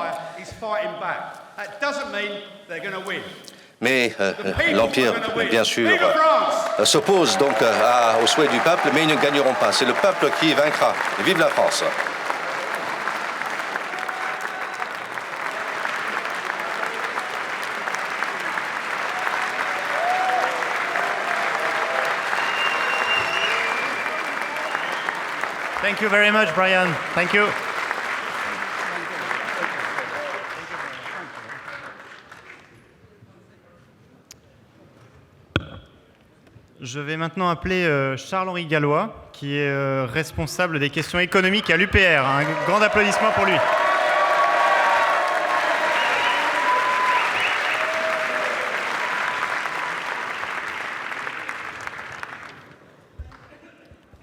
R: Mais l'Empire, bien sûr, s'oppose donc au souhait du peuple, mais ils ne gagneront pas. C'est le peuple qui vaincra. Vive la France!
N: Thank you very much, Brian. Thank you. Je vais maintenant appeler Charles-Henri Gallois, qui est responsable des questions économiques à l'UPR. Un grand applaudissement pour lui.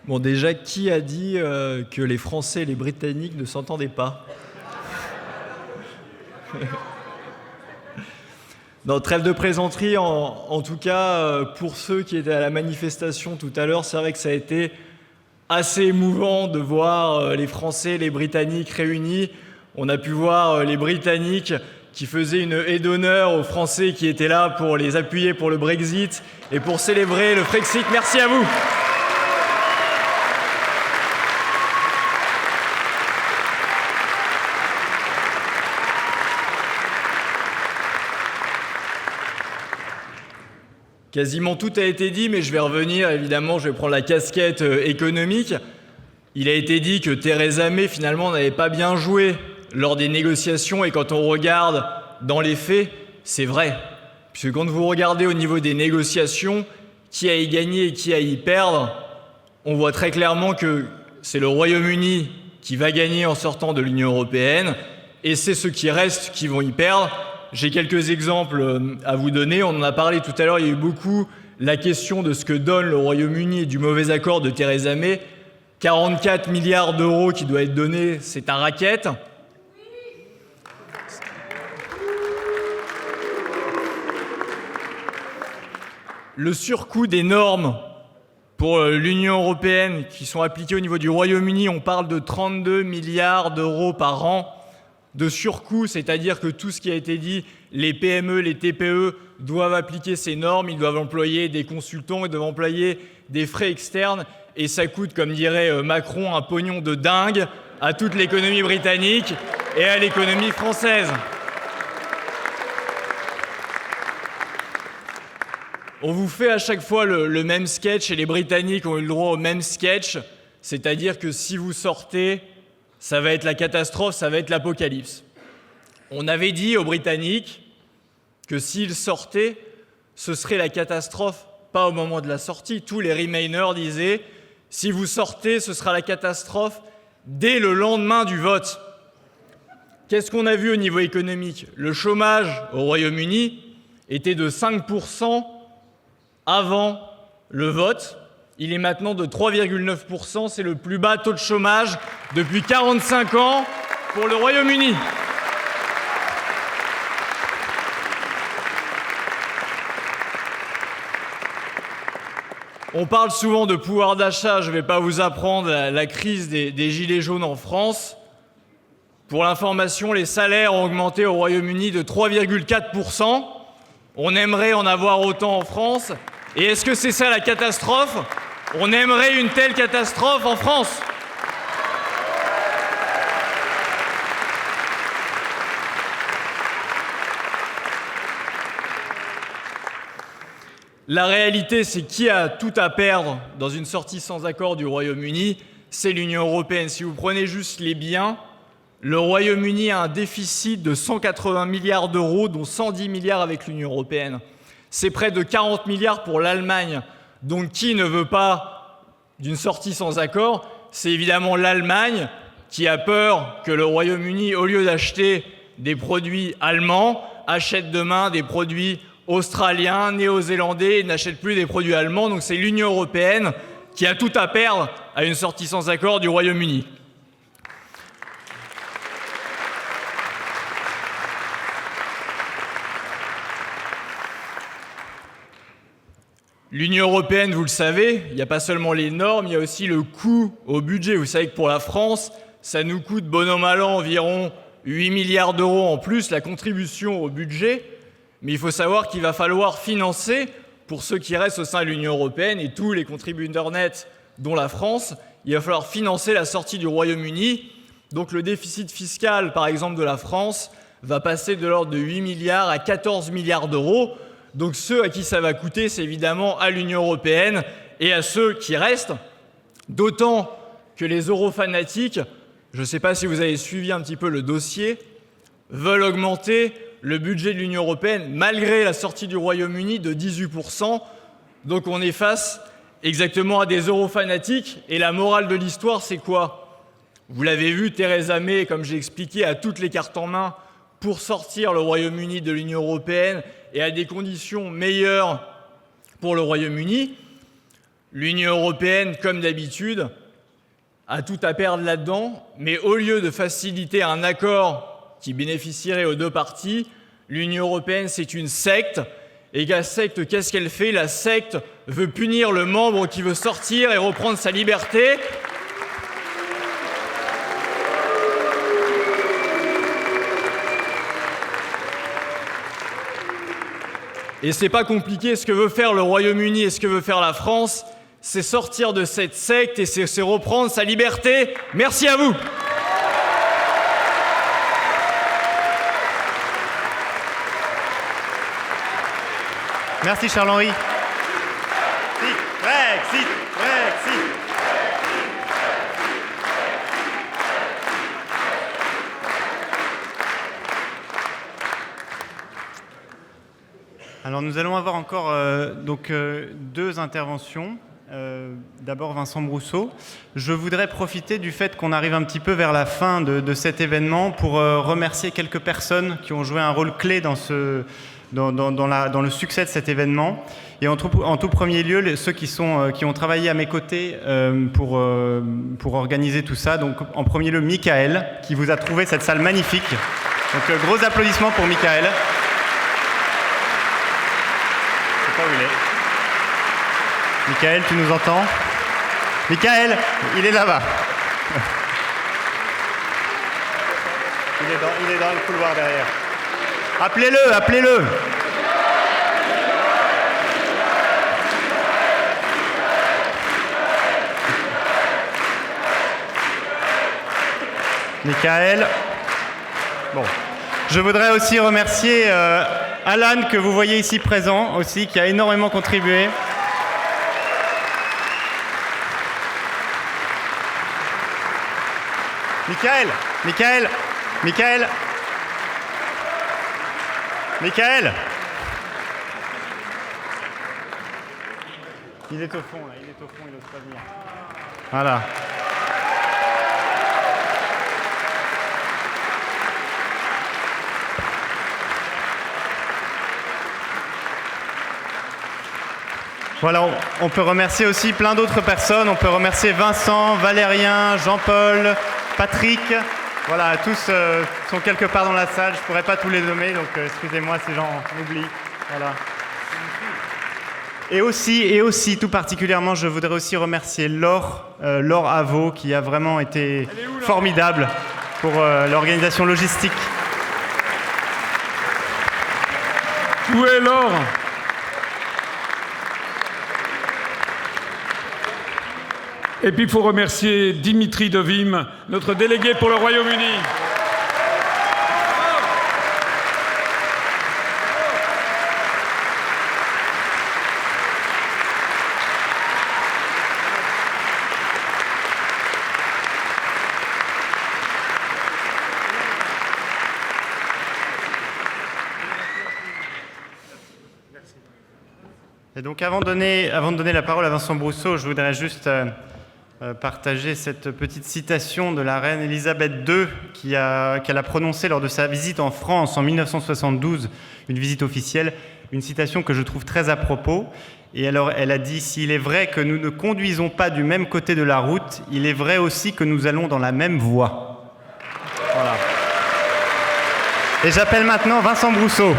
D: Bon, déjà, qui a dit que les Français et les Britanniques ne s'entendaient pas? Non, trêve de plaisanterie, en tout cas, pour ceux qui étaient à la manifestation tout à l'heure, c'est vrai que ça a été assez émouvant de voir les Français et les Britanniques réunis. On a pu voir les Britanniques qui faisaient une haie d'honneur aux Français qui étaient là pour les appuyer pour le Brexit et pour célébrer le Frexit. Merci à vous. Quasiment tout a été dit, mais je vais revenir, évidemment, je vais prendre la casquette économique. Il a été dit que Theresa May, finalement, n'avait pas bien joué lors des négociations, et quand on regarde dans les faits, c'est vrai. Puisque quand vous regardez au niveau des négociations, qui a y gagné et qui a y perdre, on voit très clairement que c'est le Royaume-Uni qui va gagner en sortant de l'Union européenne, et c'est ceux qui restent qui vont y perdre. J'ai quelques exemples à vous donner. On en a parlé tout à l'heure, il y a eu beaucoup la question de ce que donne le Royaume-Uni et du mauvais accord de Theresa May. 44 milliards d'euros qui doivent être donnés, c'est un racket. Le surcoût des normes pour l'Union européenne qui sont appliquées au niveau du Royaume-Uni, on parle de 32 milliards d'euros par an de surcoût, c'est-à-dire que tout ce qui a été dit, les PME, les TPE doivent appliquer ces normes, ils doivent employer des consultants, ils doivent employer des frais externes, et ça coûte, comme dirait Macron, un pognon de dingue à toute l'économie britannique et à l'économie française. On vous fait à chaque fois le même sketch, et les Britanniques ont eu le droit au même sketch, c'est-à-dire que si vous sortez, ça va être la catastrophe, ça va être l'apocalypse. On avait dit aux Britanniques que s'ils sortaient, ce serait la catastrophe, pas au moment de la sortie. Tous les Remainers disaient, si vous sortez, ce sera la catastrophe dès le lendemain du vote. Qu'est-ce qu'on a vu au niveau économique? Le chômage au Royaume-Uni était de 5% avant le vote. Il est maintenant de 3,9%, c'est le plus bas taux de chômage depuis 45 ans pour le Royaume-Uni. On parle souvent de pouvoir d'achat, je ne vais pas vous apprendre la crise des gilets jaunes en France. Pour l'information, les salaires ont augmenté au Royaume-Uni de 3,4%. On aimerait en avoir autant en France. Et est-ce que c'est ça la catastrophe? On aimerait une telle catastrophe en France. La réalité, c'est qui a tout à perdre dans une sortie sans accord du Royaume-Uni, c'est l'Union européenne. Si vous prenez juste les biens, le Royaume-Uni a un déficit de 180 milliards d'euros, dont 110 milliards avec l'Union européenne. C'est près de 40 milliards pour l'Allemagne. Donc qui ne veut pas d'une sortie sans accord? C'est évidemment l'Allemagne qui a peur que le Royaume-Uni, au lieu d'acheter des produits allemands, achète demain des produits australiens, néo-zélandais, et n'achète plus des produits allemands. Donc c'est l'Union européenne qui a tout à perdre à une sortie sans accord du Royaume-Uni. L'Union européenne, vous le savez, il n'y a pas seulement les normes, il y a aussi le coût au budget. Vous savez que pour la France, ça nous coûte bon an mal an environ 8 milliards d'euros en plus, la contribution au budget. Mais il faut savoir qu'il va falloir financer, pour ceux qui restent au sein de l'Union européenne et tous les contributeurs nets, dont la France, il va falloir financer la sortie du Royaume-Uni. Donc le déficit fiscal, par exemple, de la France, va passer de l'ordre de 8 milliards à 14 milliards d'euros. Donc ceux à qui ça va coûter, c'est évidemment à l'Union européenne et à ceux qui restent. D'autant que les eurofanatiques, je ne sais pas si vous avez suivi un petit peu le dossier, veulent augmenter le budget de l'Union européenne, malgré la sortie du Royaume-Uni, de 18%. Donc on est face exactement à des eurofanatiques. Et la morale de l'histoire, c'est quoi? Vous l'avez vu, Theresa May, comme j'ai expliqué, a toutes les cartes en main pour sortir le Royaume-Uni de l'Union européenne et à des conditions meilleures pour le Royaume-Uni. L'Union européenne, comme d'habitude, a tout à perdre là-dedans, mais au lieu de faciliter un accord qui bénéficierait aux deux parties, l'Union européenne, c'est une secte. Et la secte, qu'est-ce qu'elle fait? La secte veut punir le membre qui veut sortir et reprendre sa liberté. Et c'est pas compliqué, ce que veut faire le Royaume-Uni et ce que veut faire la France, c'est sortir de cette secte et c'est reprendre sa liberté. Merci à vous.
N: Merci Charles-Henri. Brexit. Alors nous allons avoir encore deux interventions. D'abord Vincent Brousseau. Je voudrais profiter du fait qu'on arrive un petit peu vers la fin de cet événement pour remercier quelques personnes qui ont joué un rôle clé dans le succès de cet événement. Et en tout premier lieu, ceux qui ont travaillé à mes côtés pour organiser tout ça. Donc en premier lieu, Michael, qui vous a trouvé cette salle magnifique. Donc gros applaudissements pour Michael. Je sais pas où il est. Michael, tu nous entends? Michael, il est là-bas. Il est dans le couloir derrière. Appelez-le. Michael. Bon. Je voudrais aussi remercier Alan, que vous voyez ici présent aussi, qui a énormément contribué. Michael. Il est au fond, là. Il n'ose pas venir. Voilà. Voilà, on peut remercier aussi plein d'autres personnes. On peut remercier Vincent, Valérien, Jean-Paul, Patrick. Voilà, tous sont quelque part dans la salle. Je ne pourrais pas tous les nommer, donc excusez-moi si j'en oublie. Voilà. Et aussi, tout particulièrement, je voudrais aussi remercier Laure Avaux, qui a vraiment été formidable pour l'organisation logistique.
T: Où est Laure ? Et puis il faut remercier Dimitri Devim, notre délégué pour le Royaume-Uni.
N: Et donc avant de donner la parole à Vincent Brousseau, je voudrais juste partager cette petite citation de la reine Elisabeth II qu'elle a prononcée lors de sa visite en France en 1972, une visite officielle, une citation que je trouve très à propos. Et alors elle a dit « S'il est vrai que nous ne conduisons pas du même côté de la route, il est vrai aussi que nous allons dans la même voie. » Voilà. Et j'appelle maintenant Vincent Brousseau,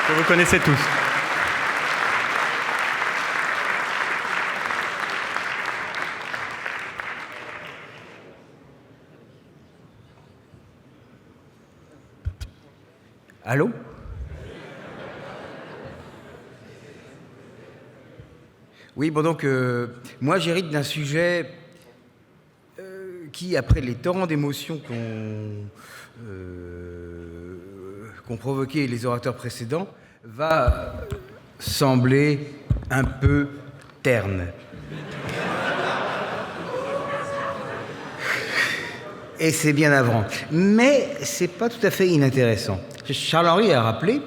N: que vous connaissez tous.
U: Allô ? Oui, bon donc, moi j'hérite d'un sujet qui, après les torrents d'émotions qu'ont provoqué les orateurs précédents, va sembler un peu terne. Et c'est bien avant. Mais c'est pas tout à fait inintéressant. Charles-Henri a rappelé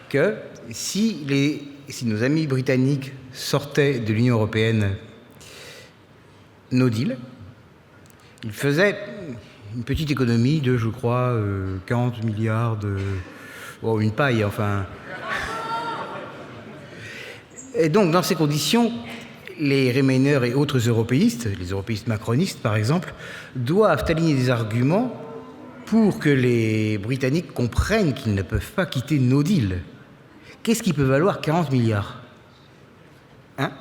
U: qu'il si nos amis britanniques sortaient de l'Union européenne, no deal, ils faisaient une petite économie de, je crois, 40 milliards de... Oh, une paille, enfin. Et donc, dans ces conditions, les Remainers et autres européistes, les européistes macronistes par exemple, doivent aligner des arguments pour que les Britanniques comprennent qu'ils ne peuvent pas quitter no deal. Qu'est-ce qui peut valoir 40 milliards? Hein?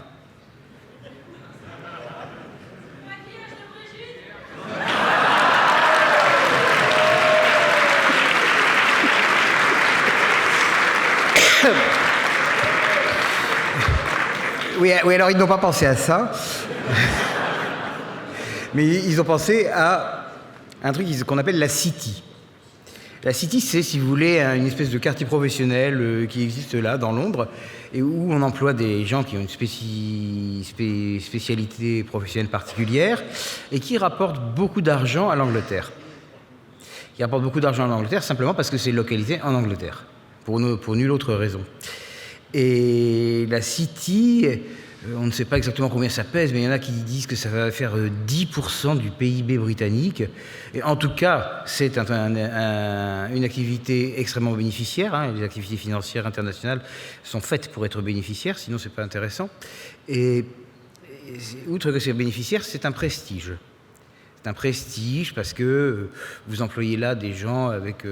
U: Oui, alors ils n'ont pas pensé à ça, mais ils ont pensé à un truc qu'on appelle la City. La City, c'est, si vous voulez, une espèce de quartier professionnel qui existe là, dans Londres, et où on emploie des gens qui ont une spécialité professionnelle particulière et qui rapportent beaucoup d'argent à l'Angleterre. Qui rapportent beaucoup d'argent à l'Angleterre simplement parce que c'est localisé en Angleterre, pour nulle autre raison. Et la City, on ne sait pas exactement combien ça pèse, mais il y en a qui disent que ça va faire 10% du PIB britannique. Et en tout cas, c'est une activité extrêmement bénéficiaire. Hein. Les activités financières internationales sont faites pour être bénéficiaires, sinon c'est pas intéressant. Et outre que c'est bénéficiaire, c'est un prestige. C'est un prestige parce que vous employez là des gens avec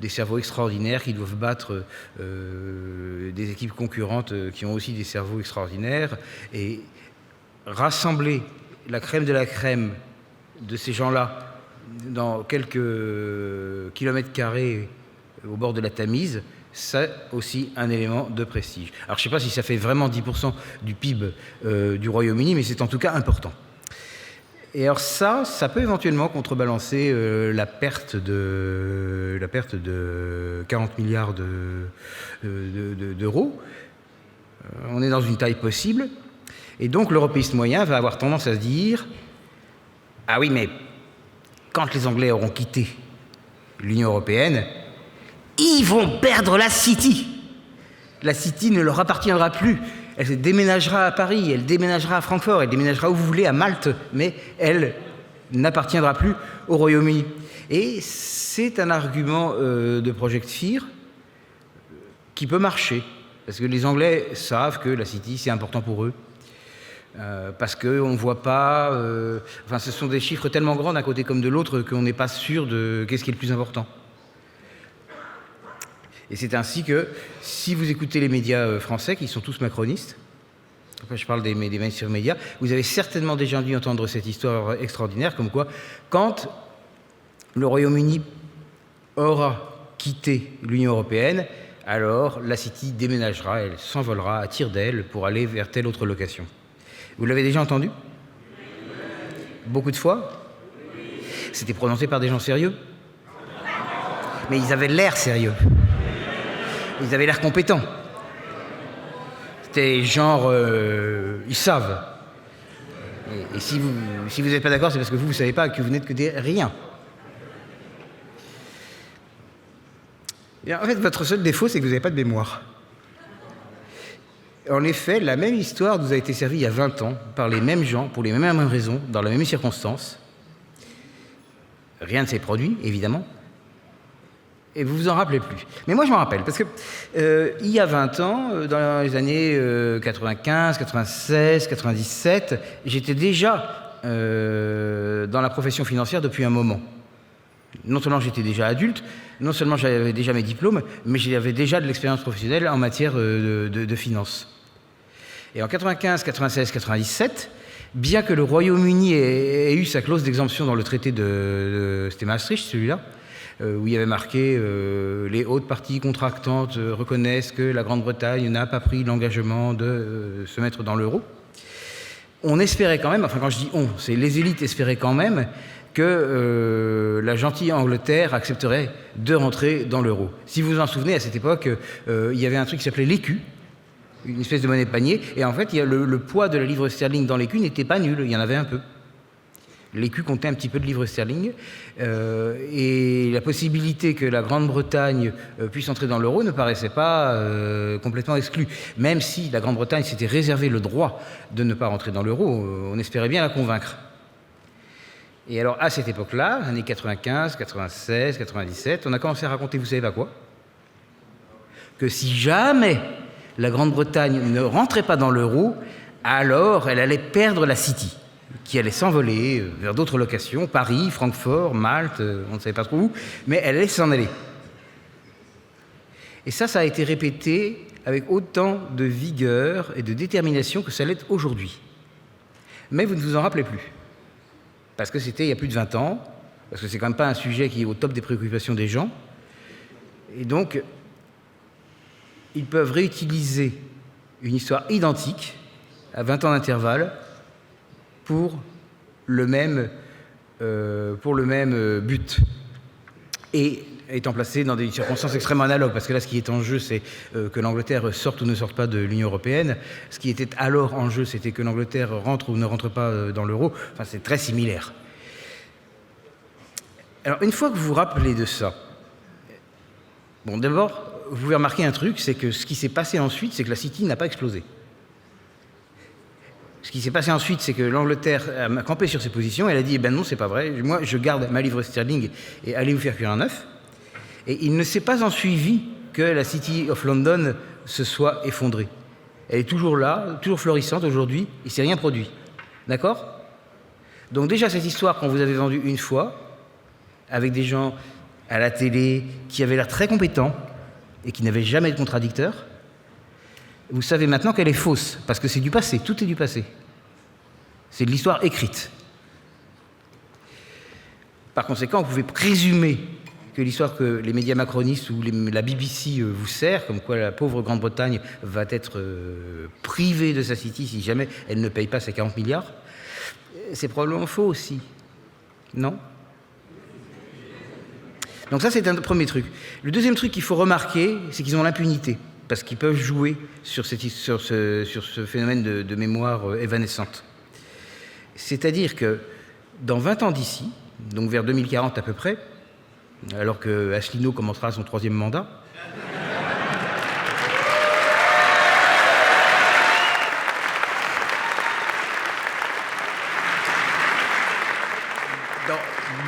U: des cerveaux extraordinaires qui doivent battre des équipes concurrentes qui ont aussi des cerveaux extraordinaires. Et rassembler la crème de la crème de ces gens-là dans quelques kilomètres carrés au bord de la Tamise, c'est aussi un élément de prestige. Alors je ne sais pas si ça fait vraiment 10% du PIB du Royaume-Uni, mais c'est en tout cas important. Et alors ça peut éventuellement contrebalancer la perte de 40 milliards d'euros. On est dans une taille possible. Et donc l'européiste moyen va avoir tendance à se dire « Ah oui, mais quand les Anglais auront quitté l'Union européenne, ils vont perdre la City. La City ne leur appartiendra plus. Elle déménagera à Paris, elle déménagera à Francfort, elle déménagera où vous voulez, à Malte, mais elle n'appartiendra plus au Royaume-Uni. » Et c'est un argument de Project Fear qui peut marcher, parce que les Anglais savent que la City, c'est important pour eux, parce qu'on ne voit pas... enfin, ce sont des chiffres tellement grands d'un côté comme de l'autre qu'on n'est pas sûr de qu'est-ce qui est le plus important. Et c'est ainsi que, si vous écoutez les médias français, qui sont tous macronistes, après je parle des mainstream médias, vous avez certainement déjà dû entendre cette histoire extraordinaire, comme quoi, quand le Royaume-Uni aura quitté l'Union européenne, alors la City déménagera, elle s'envolera à tire d'aile pour aller vers telle autre location. Vous l'avez déjà entendu? Beaucoup de fois? C'était prononcé par des gens sérieux? Mais ils avaient l'air sérieux. Ils avaient l'air compétents. C'était genre... ils savent. Et si vous n'êtes pas d'accord, c'est parce que vous ne savez pas, que vous n'êtes que des riens. Et en fait, votre seul défaut, c'est que vous n'avez pas de mémoire. En effet, la même histoire nous a été servie il y a 20 ans, par les mêmes gens, pour les mêmes raisons, dans les mêmes circonstances. Rien ne s'est produit, évidemment. Et vous vous en rappelez plus. Mais moi, je m'en rappelle, parce que il y a 20 ans, dans les années 95, 96, 97, j'étais déjà dans la profession financière depuis un moment. Non seulement j'étais déjà adulte, non seulement j'avais déjà mes diplômes, mais j'avais déjà de l'expérience professionnelle en matière de finance. Et en 95, 96, 97, bien que le Royaume-Uni ait eu sa clause d'exemption dans le traité c'était Maastricht, celui-là, où il y avait marqué les hautes parties contractantes reconnaissent que la Grande-Bretagne n'a pas pris l'engagement de se mettre dans l'euro. On espérait quand même, enfin quand je dis on, c'est les élites espéraient quand même que la gentille Angleterre accepterait de rentrer dans l'euro. Si vous vous en souvenez, à cette époque, il y avait un truc qui s'appelait l'écu, une espèce de monnaie de panier, et en fait, le poids de la livre sterling dans l'écu n'était pas nul, il y en avait un peu. L'écu comptait un petit peu de livres sterling. Et la possibilité que la Grande-Bretagne puisse entrer dans l'euro ne paraissait pas complètement exclue. Même si la Grande-Bretagne s'était réservé le droit de ne pas rentrer dans l'euro, on espérait bien la convaincre. Et alors, à cette époque-là, années 95, 96, 97, on a commencé à raconter, vous savez pas quoi? Que si jamais la Grande-Bretagne ne rentrait pas dans l'euro, alors elle allait perdre la City, qui allait s'envoler vers d'autres locations, Paris, Francfort, Malte, on ne savait pas trop où, mais elle allait s'en aller. Et ça a été répété avec autant de vigueur et de détermination que ça l'est aujourd'hui. Mais vous ne vous en rappelez plus. Parce que c'était il y a plus de 20 ans, parce que c'est quand même pas un sujet qui est au top des préoccupations des gens. Et donc, ils peuvent réutiliser une histoire identique, à 20 ans d'intervalle, pour le même but. Et étant placé dans des circonstances extrêmement analogues, parce que là, ce qui est en jeu, c'est que l'Angleterre sorte ou ne sorte pas de l'Union européenne. Ce qui était alors en jeu, c'était que l'Angleterre rentre ou ne rentre pas dans l'euro. Enfin, c'est très similaire. Alors, une fois que vous vous rappelez de ça, bon, d'abord, vous pouvez remarquer un truc, c'est que ce qui s'est passé ensuite, c'est que la City n'a pas explosé. Ce qui s'est passé ensuite, c'est que l'Angleterre a campé sur ses positions, elle a dit, eh ben non, c'est pas vrai, moi je garde ma livre sterling et allez vous faire cuire un œuf. Et il ne s'est pas ensuivi que la City of London se soit effondrée. Elle est toujours là, toujours florissante aujourd'hui, il ne s'est rien produit. D'accord? Donc déjà, cette histoire qu'on vous avait vendue une fois, avec des gens à la télé qui avaient l'air très compétents et qui n'avaient jamais de contradicteurs, vous savez maintenant qu'elle est fausse, parce que c'est du passé, tout est du passé. C'est de l'histoire écrite. Par conséquent, vous pouvez présumer que l'histoire que les médias macronistes ou la BBC vous sert, comme quoi la pauvre Grande-Bretagne va être privée de sa City si jamais elle ne paye pas ses 40 milliards, c'est probablement faux aussi. Non? Donc ça, c'est un premier truc. Le deuxième truc qu'il faut remarquer, c'est qu'ils ont l'impunité, parce qu'ils peuvent jouer sur ce phénomène de mémoire évanescente. C'est-à-dire que dans 20 ans d'ici, donc vers 2040 à peu près, alors que Asselineau commencera son 3e mandat,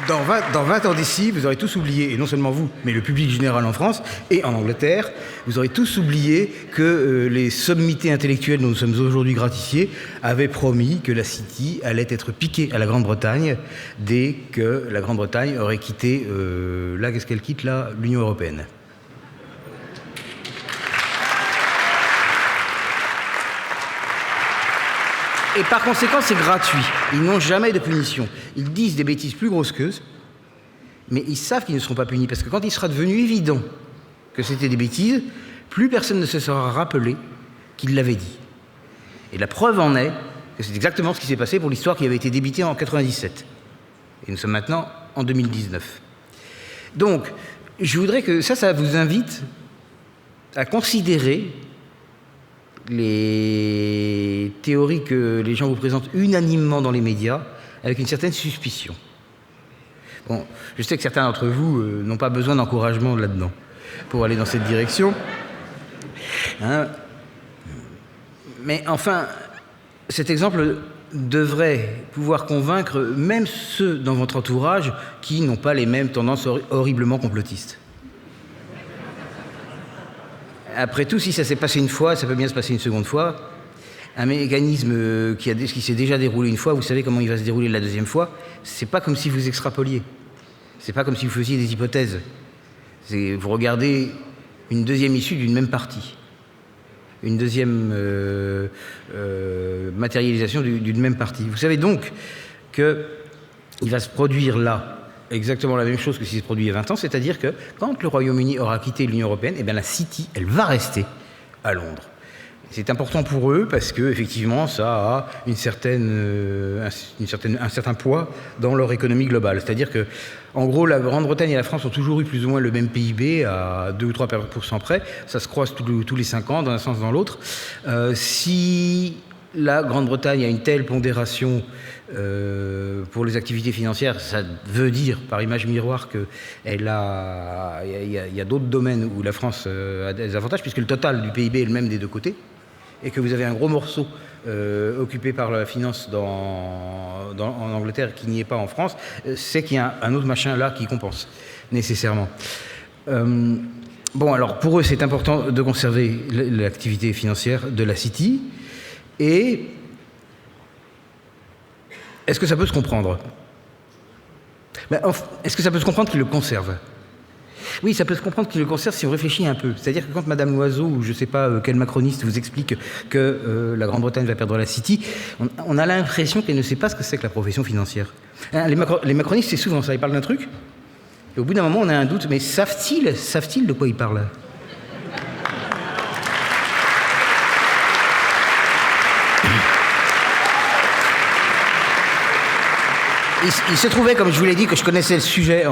U: dans 20 ans d'ici, vous aurez tous oublié, et non seulement vous, mais le public général en France et en Angleterre, vous aurez tous oublié que les sommités intellectuelles dont nous sommes aujourd'hui gratifiés avaient promis que la City allait être piquée à la Grande-Bretagne dès que la Grande-Bretagne aurait quitté, là, qu'est-ce qu'elle quitte là? L'Union européenne. Et par conséquent, c'est gratuit. Ils n'ont jamais de punition. Ils disent des bêtises plus grosses qu'eux, mais ils savent qu'ils ne seront pas punis, parce que quand il sera devenu évident que c'était des bêtises, plus personne ne se sera rappelé qu'il l'avait dit. Et la preuve en est que c'est exactement ce qui s'est passé pour l'histoire qui avait été débitée en 97. Et nous sommes maintenant en 2019. Donc, je voudrais que ça vous invite à considérer les théories que les gens vous présentent unanimement dans les médias avec une certaine suspicion. Bon, je sais que certains d'entre vous n'ont pas besoin d'encouragement là-dedans pour aller dans cette direction. Hein? Mais enfin, cet exemple devrait pouvoir convaincre même ceux dans votre entourage qui n'ont pas les mêmes tendances horriblement complotistes. Après tout, si ça s'est passé une fois, ça peut bien se passer une seconde fois. Un mécanisme qui s'est déjà déroulé une fois, vous savez comment il va se dérouler la deuxième fois. C'est pas comme si vous extrapoliez. C'est pas comme si vous faisiez des hypothèses. Vous regardez une deuxième issue d'une même partie. Une deuxième matérialisation d'une même partie. Vous savez donc qu'il va se produire là exactement la même chose que ce qui s'est produit il y a 20 ans, c'est-à-dire que quand le Royaume-Uni aura quitté l'Union européenne, eh bien la City, elle va rester à Londres. C'est important pour eux parce que effectivement, ça a un certain poids dans leur économie globale. C'est-à-dire que, en gros, la Grande-Bretagne et la France ont toujours eu plus ou moins le même PIB à 2 ou 3% près. Ça se croise tous les 5 ans, dans un sens ou dans l'autre. Si la Grande-Bretagne a une telle pondération pour les activités financières, ça veut dire, par image miroir, qu'il y a d'autres domaines où la France a des avantages, puisque le total du PIB est le même des deux côtés, et que vous avez un gros morceau occupé par la finance en Angleterre qui n'y est pas en France, c'est qu'il y a un autre machin là qui compense, nécessairement. Bon, alors pour eux, c'est important de conserver l'activité financière de la City, et est-ce que ça peut se comprendre? Est-ce que ça peut se comprendre qu'ils le conservent? Oui, ça peut se comprendre qu'ils le conservent si on réfléchit un peu. C'est-à-dire que quand Madame Loiseau, ou je ne sais pas quel macroniste, vous explique que la Grande-Bretagne va perdre la City, on a l'impression qu'elle ne sait pas ce que c'est que la profession financière. Hein, les macronistes, c'est souvent ça, ils parlent d'un truc, et au bout d'un moment, on a un doute, mais savent-ils de quoi ils parlent? Il se trouvait, comme je vous l'ai dit, que je connaissais le sujet à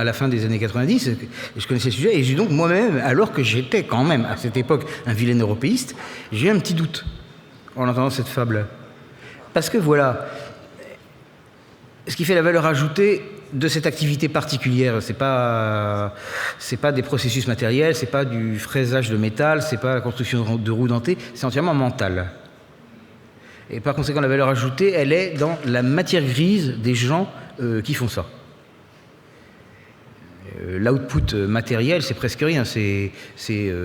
U: la fin des années 90, et je connaissais le sujet, et j'ai donc moi-même, alors que j'étais quand même à cette époque un vilain européiste, j'ai eu un petit doute en entendant cette fable. Parce que voilà, ce qui fait la valeur ajoutée de cette activité particulière, c'est pas des processus matériels, c'est pas du fraisage de métal, c'est pas la construction de roues dentées, c'est entièrement mental. Et par conséquent, la valeur ajoutée, elle est dans la matière grise des gens qui font ça. L'output matériel, c'est presque rien. C'est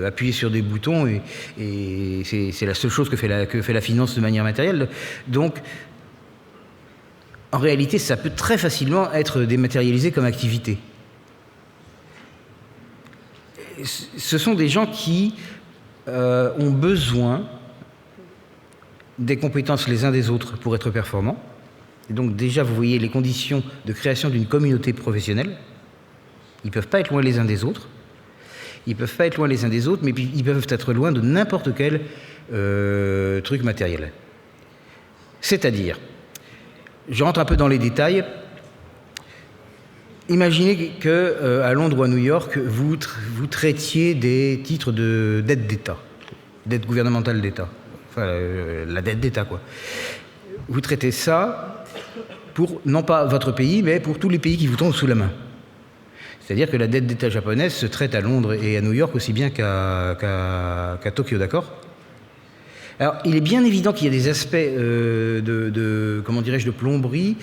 U: appuyer sur des boutons et c'est la seule chose que fait la finance de manière matérielle. Donc, en réalité, ça peut très facilement être dématérialisé comme activité. Ce sont des gens qui ont besoin des compétences les uns des autres pour être performants. Et donc déjà, vous voyez les conditions de création d'une communauté professionnelle. Ils ne peuvent pas être loin les uns des autres. Ils ne peuvent pas être loin les uns des autres, mais ils peuvent être loin de n'importe quel truc matériel. C'est-à-dire, je rentre un peu dans les détails. Imaginez qu'à Londres ou à New York, vous traitiez des titres de dette d'État, dette gouvernementale d'État. Enfin, la dette d'État, quoi. Vous traitez ça pour, non pas votre pays, mais pour tous les pays qui vous tombent sous la main. C'est-à-dire que la dette d'État japonaise se traite à Londres et à New York aussi bien qu'à Tokyo, d'accord? Alors, il est bien évident qu'il y a des aspects comment dirais-je, de plomberie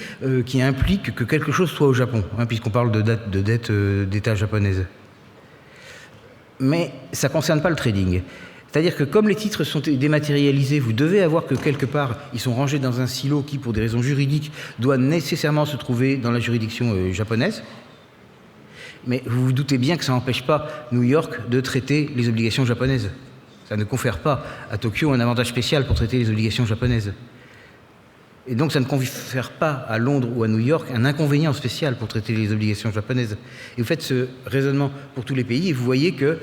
U: qui impliquent que quelque chose soit au Japon, hein, puisqu'on parle de dette d'État japonaise. Mais ça ne concerne pas le trading. C'est-à-dire que comme les titres sont dématérialisés, vous devez avoir que quelque part, ils sont rangés dans un silo qui, pour des raisons juridiques, doit nécessairement se trouver dans la juridiction japonaise. Mais vous vous doutez bien que ça n'empêche pas New York de traiter les obligations japonaises. Ça ne confère pas à Tokyo un avantage spécial pour traiter les obligations japonaises. Et donc ça ne confère pas à Londres ou à New York un inconvénient spécial pour traiter les obligations japonaises. Et vous faites ce raisonnement pour tous les pays et vous voyez que,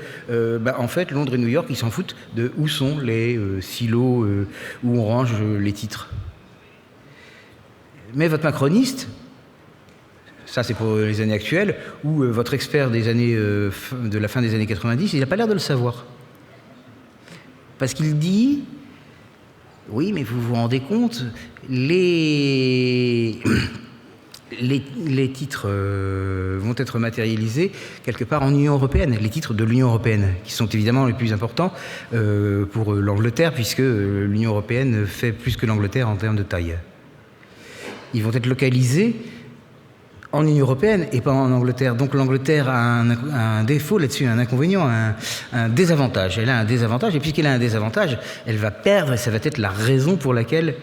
U: en fait, Londres et New York, ils s'en foutent de où sont les silos où on range les titres. Mais votre macroniste, ça c'est pour les années actuelles, ou votre expert des années, de la fin des années 90, il n'a pas l'air de le savoir. Parce qu'il dit... Oui, mais vous vous rendez compte, les titres vont être matérialisés quelque part en Union européenne, les titres de l'Union européenne, qui sont évidemment les plus importants pour l'Angleterre, puisque l'Union européenne fait plus que l'Angleterre en termes de taille. Ils vont être localisés en Union européenne et pas en Angleterre. Donc l'Angleterre a un défaut là-dessus, un inconvénient, un désavantage. Elle a un désavantage, et puisqu'elle a un désavantage, elle va perdre, et ça va être la raison pour laquelle...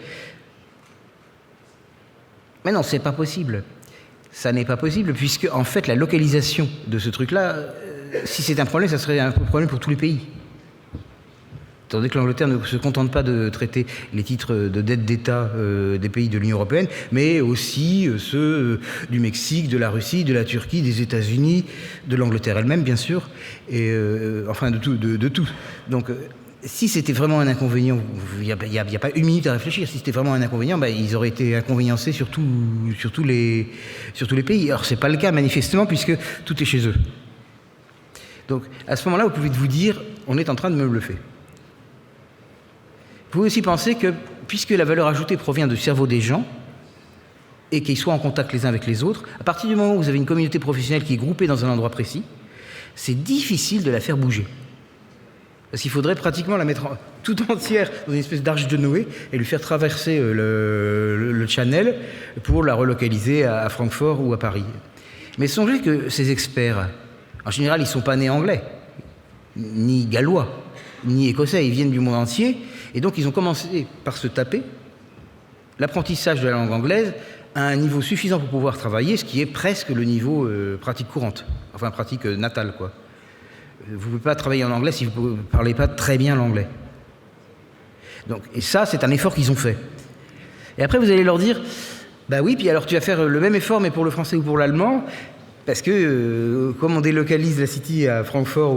U: Mais non, c'est pas possible. Ça n'est pas possible, puisque en fait la localisation de ce truc-là, si c'est un problème, ça serait un problème pour tous les pays. Tandis que l'Angleterre ne se contente pas de traiter les titres de dette d'État des pays de l'Union européenne, mais aussi ceux du Mexique, de la Russie, de la Turquie, des États-Unis, de l'Angleterre elle-même, bien sûr, et enfin de tout. Donc, si c'était vraiment un inconvénient, il n'y a pas une minute à réfléchir. Si c'était vraiment un inconvénient, ils auraient été inconvéniencés sur tous les pays. Alors, ce n'est pas le cas, manifestement, puisque tout est chez eux. Donc, à ce moment-là, vous pouvez vous dire, on est en train de me bluffer. Vous pouvez aussi penser que, puisque la valeur ajoutée provient du cerveau des gens, et qu'ils soient en contact les uns avec les autres, à partir du moment où vous avez une communauté professionnelle qui est groupée dans un endroit précis, c'est difficile de la faire bouger. Parce qu'il faudrait pratiquement la mettre tout entière dans une espèce d'arche de Noé et lui faire traverser le Channel pour la relocaliser à Francfort ou à Paris. Mais songez que ces experts, en général, ils ne sont pas nés anglais, ni gallois, ni écossais, ils viennent du monde entier, et donc ils ont commencé par se taper l'apprentissage de la langue anglaise à un niveau suffisant pour pouvoir travailler, ce qui est presque le niveau pratique courante, enfin pratique natale, quoi. Vous ne pouvez pas travailler en anglais si vous ne parlez pas très bien l'anglais. Donc, et ça, c'est un effort qu'ils ont fait. Et après, vous allez leur dire, bah oui, puis alors tu vas faire le même effort, mais pour le français ou pour l'allemand, parce que comme on délocalise la City à Francfort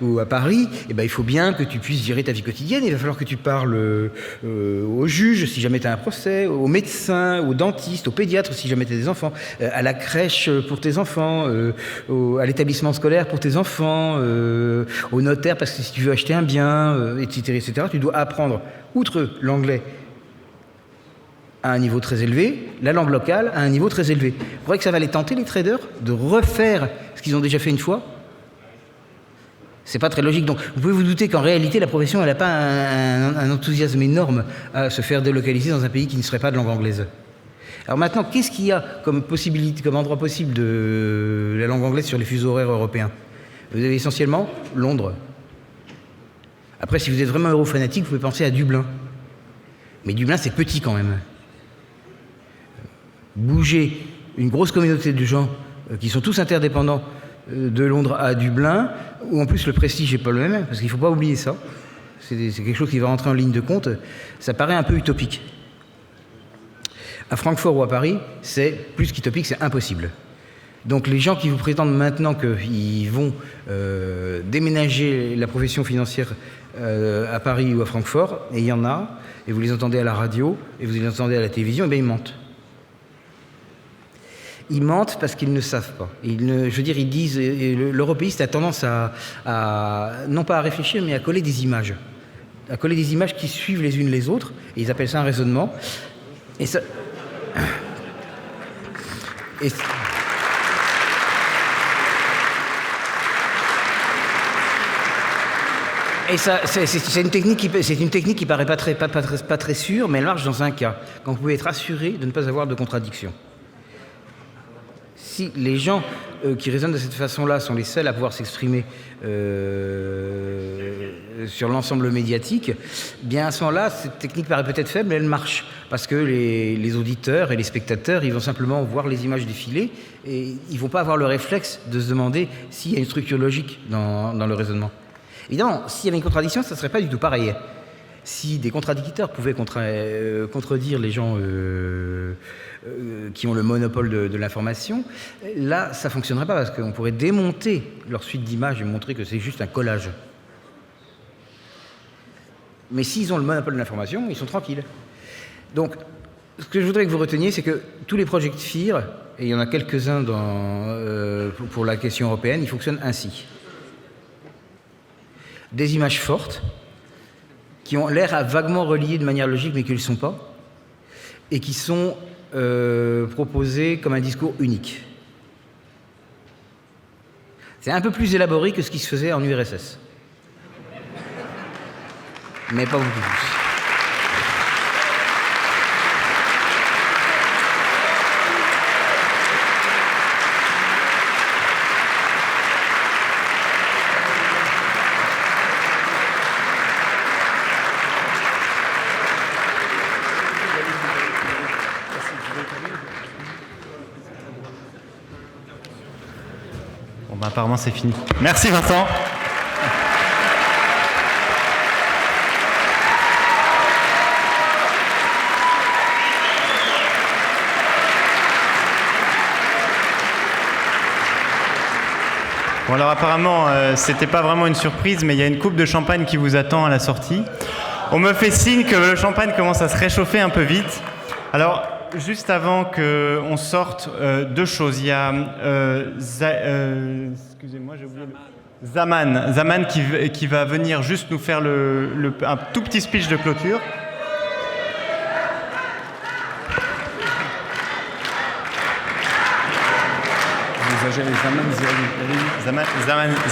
U: ou à Paris, eh ben, il faut bien que tu puisses gérer ta vie quotidienne. Il va falloir que tu parles au juge si jamais tu as un procès, aux médecins, aux dentistes, aux pédiatres si jamais tu as des enfants, à la crèche pour tes enfants, à l'établissement scolaire pour tes enfants, au notaire parce que si tu veux acheter un bien, etc., etc., tu dois apprendre, outre l'anglais, à un niveau très élevé, la langue locale à un niveau très élevé. Vous croyez que ça va les tenter, les traders, de refaire ce qu'ils ont déjà fait une fois? C'est pas très logique. Donc, vous pouvez vous douter qu'en réalité, la profession, elle n'a pas un enthousiasme énorme à se faire délocaliser dans un pays qui ne serait pas de langue anglaise. Alors maintenant, qu'est-ce qu'il y a comme possibilité, comme endroit possible de la langue anglaise sur les fuseaux horaires européens? Vous avez essentiellement Londres. Après, si vous êtes vraiment eurofanatique, vous pouvez penser à Dublin. Mais Dublin, c'est petit quand même. Bouger une grosse communauté de gens qui sont tous interdépendants de Londres à Dublin, où en plus le prestige n'est pas le même, parce qu'il ne faut pas oublier ça. C'est quelque chose qui va rentrer en ligne de compte. Ça paraît un peu utopique. À Francfort ou à Paris, c'est plus qu'utopique, c'est impossible. Donc les gens qui vous prétendent maintenant qu'ils vont déménager la profession financière à Paris ou à Francfort, et il y en a, et vous les entendez à la radio, et vous les entendez à la télévision, et bien ils mentent. Ils mentent parce qu'ils ne savent pas. Je veux dire, ils disent, l'européiste a tendance à non pas à réfléchir, mais à coller des images. À coller des images qui suivent les unes les autres, et ils appellent ça un raisonnement. Et ça... Et ça, c'est une technique qui paraît pas très sûre, mais elle marche dans un cas, quand vous pouvez être assuré de ne pas avoir de contradiction. Si les gens qui raisonnent de cette façon-là sont les seuls à pouvoir s'exprimer sur l'ensemble médiatique, bien à ce moment-là, cette technique paraît peut-être faible, mais elle marche. Parce que les auditeurs et les spectateurs, ils vont simplement voir les images défiler et ils ne vont pas avoir le réflexe de se demander s'il y a une structure logique dans le raisonnement. Évidemment, s'il y avait une contradiction, ça ne serait pas du tout pareil. Si des contradicteurs pouvaient contredire les gens qui ont le monopole de l'information, là, ça ne fonctionnerait pas parce qu'on pourrait démonter leur suite d'images et montrer que c'est juste un collage. Mais s'ils ont le monopole de l'information, ils sont tranquilles. Donc, ce que je voudrais que vous reteniez, c'est que tous les projets FIR, et il y en a quelques-uns pour la question européenne, ils fonctionnent ainsi. Des images fortes, qui ont l'air à vaguement reliées de manière logique, mais qui ne le sont pas, et qui sont proposées comme un discours unique. C'est un peu plus élaboré que ce qui se faisait en URSS. Mais pas beaucoup plus.
N: Apparemment, c'est fini. Merci, Vincent. Bon, alors apparemment, c'était pas vraiment une surprise, mais il y a une coupe de champagne qui vous attend à la sortie. On me fait signe que le champagne commence à se réchauffer un peu vite. Alors, juste avant qu'on sorte, deux choses. Il y a... excusez-moi, j'ai oublié Zaman qui va venir juste nous faire un tout petit speech de clôture.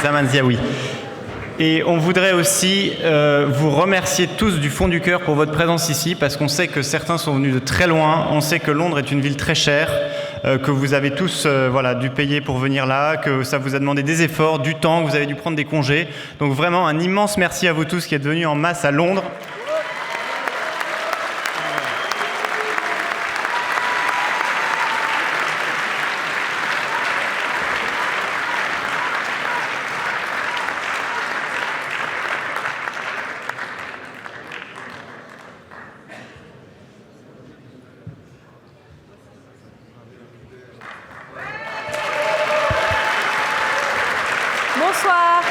N: Zaman Ziaoui. Et on voudrait aussi vous remercier tous du fond du cœur pour votre présence ici, parce qu'on sait que certains sont venus de très loin, on sait que Londres est une ville très chère, que vous avez tous dû payer pour venir là, que ça vous a demandé des efforts, du temps, que vous avez dû prendre des congés. Donc vraiment un immense merci à vous tous qui êtes venus en masse à Londres.
K: Bonsoir.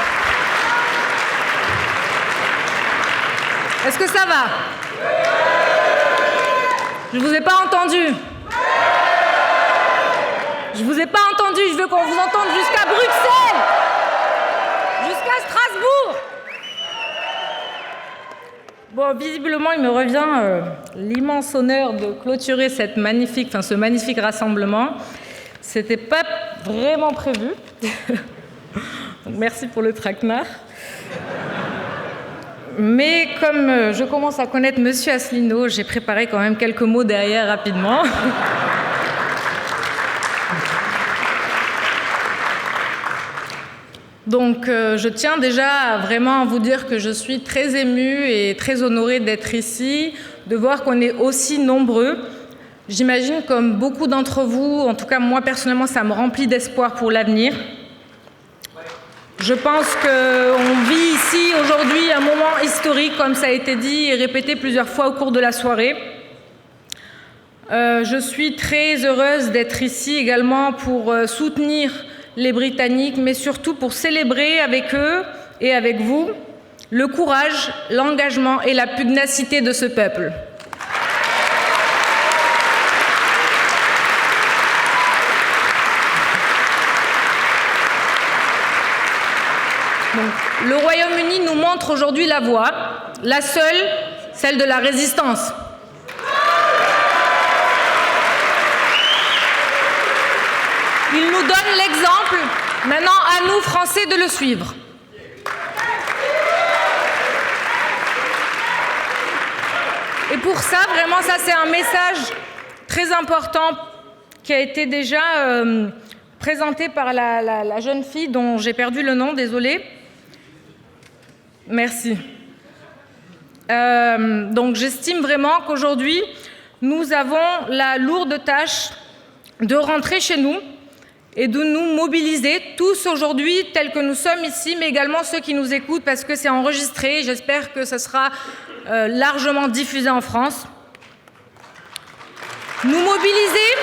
K: Est-ce que ça va? Je vous ai pas entendu. Je vous ai pas entendu. Je veux qu'on vous entende jusqu'à Bruxelles, jusqu'à Strasbourg. Bon, visiblement, il me revient l'immense honneur de clôturer ce magnifique rassemblement. C'était pas vraiment prévu. Donc, merci pour le traquenard. Mais comme je commence à connaître Monsieur Asselineau, j'ai préparé quand même quelques mots derrière rapidement. Donc je tiens déjà vraiment à vous dire que je suis très émue et très honorée d'être ici, de voir qu'on est aussi nombreux. J'imagine comme beaucoup d'entre vous, en tout cas moi personnellement, ça me remplit d'espoir pour l'avenir. Je pense qu'on vit ici aujourd'hui un moment historique, comme ça a été dit et répété plusieurs fois au cours de la soirée. Je suis très heureuse d'être ici également pour soutenir les Britanniques, mais surtout pour célébrer avec eux et avec vous le courage, l'engagement et la pugnacité de ce peuple. Donc, le Royaume-Uni nous montre aujourd'hui la voie, la seule, celle de la résistance. Il nous donne l'exemple, maintenant à nous, Français, de le suivre. Et pour ça, vraiment, ça c'est un message très important qui a été déjà présenté par la jeune fille dont j'ai perdu le nom, désolée. Merci. Donc j'estime vraiment qu'aujourd'hui, nous avons la lourde tâche de rentrer chez nous et de nous mobiliser tous aujourd'hui, tels que nous sommes ici, mais également ceux qui nous écoutent, parce que c'est enregistré. J'espère que ce sera largement diffusé en France. Nous mobiliser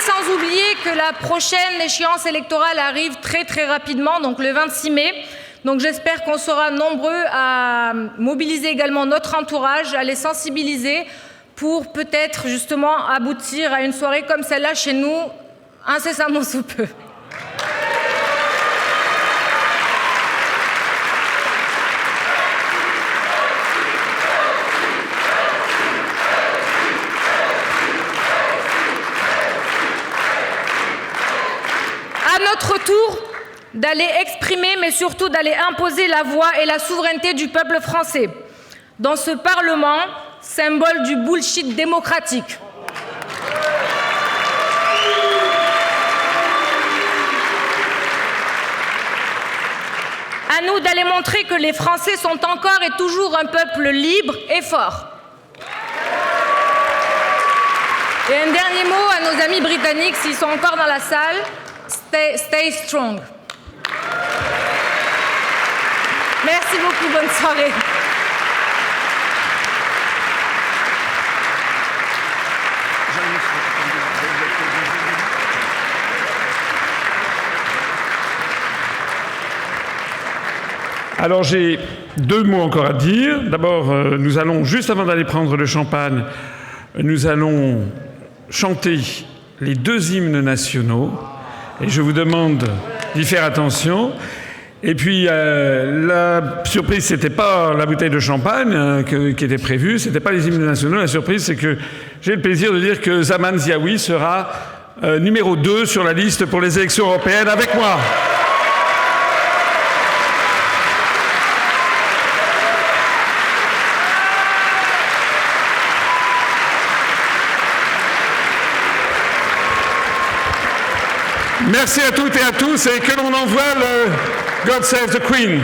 K: sans oublier que la prochaine échéance électorale arrive très très rapidement, donc le 26 mai. Donc j'espère qu'on sera nombreux à mobiliser également notre entourage, à les sensibiliser pour peut-être justement aboutir à une soirée comme celle-là chez nous, incessamment sous peu. À notre tour d'aller exprimer, mais surtout d'aller imposer la voix et la souveraineté du peuple français dans ce Parlement, symbole du bullshit démocratique. À nous d'aller montrer que les Français sont encore et toujours un peuple libre et fort. Et un dernier mot à nos amis britanniques, s'ils sont encore dans la salle, stay strong. Merci beaucoup, bonne soirée.
T: Alors j'ai deux mots encore à dire. D'abord, nous allons, juste avant d'aller prendre le champagne, nous allons chanter les deux hymnes nationaux. Et je vous demande d'y faire attention. Et puis, la surprise, c'était pas la bouteille de champagne qui était prévue, c'était pas les hymnes nationaux. La surprise, c'est que j'ai le plaisir de dire que Zaman Ziaoui sera numéro 2 sur la liste pour les élections européennes avec moi. Merci à toutes et à tous et que l'on envoie le God Save the Queen.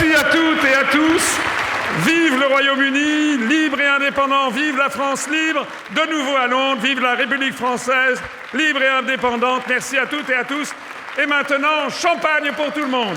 T: Merci à toutes et à tous. Vive le Royaume-Uni, libre et indépendant, vive la France libre, de nouveau à Londres, vive la République française, libre et indépendante. Merci à toutes et à tous. Et maintenant, champagne pour tout le monde.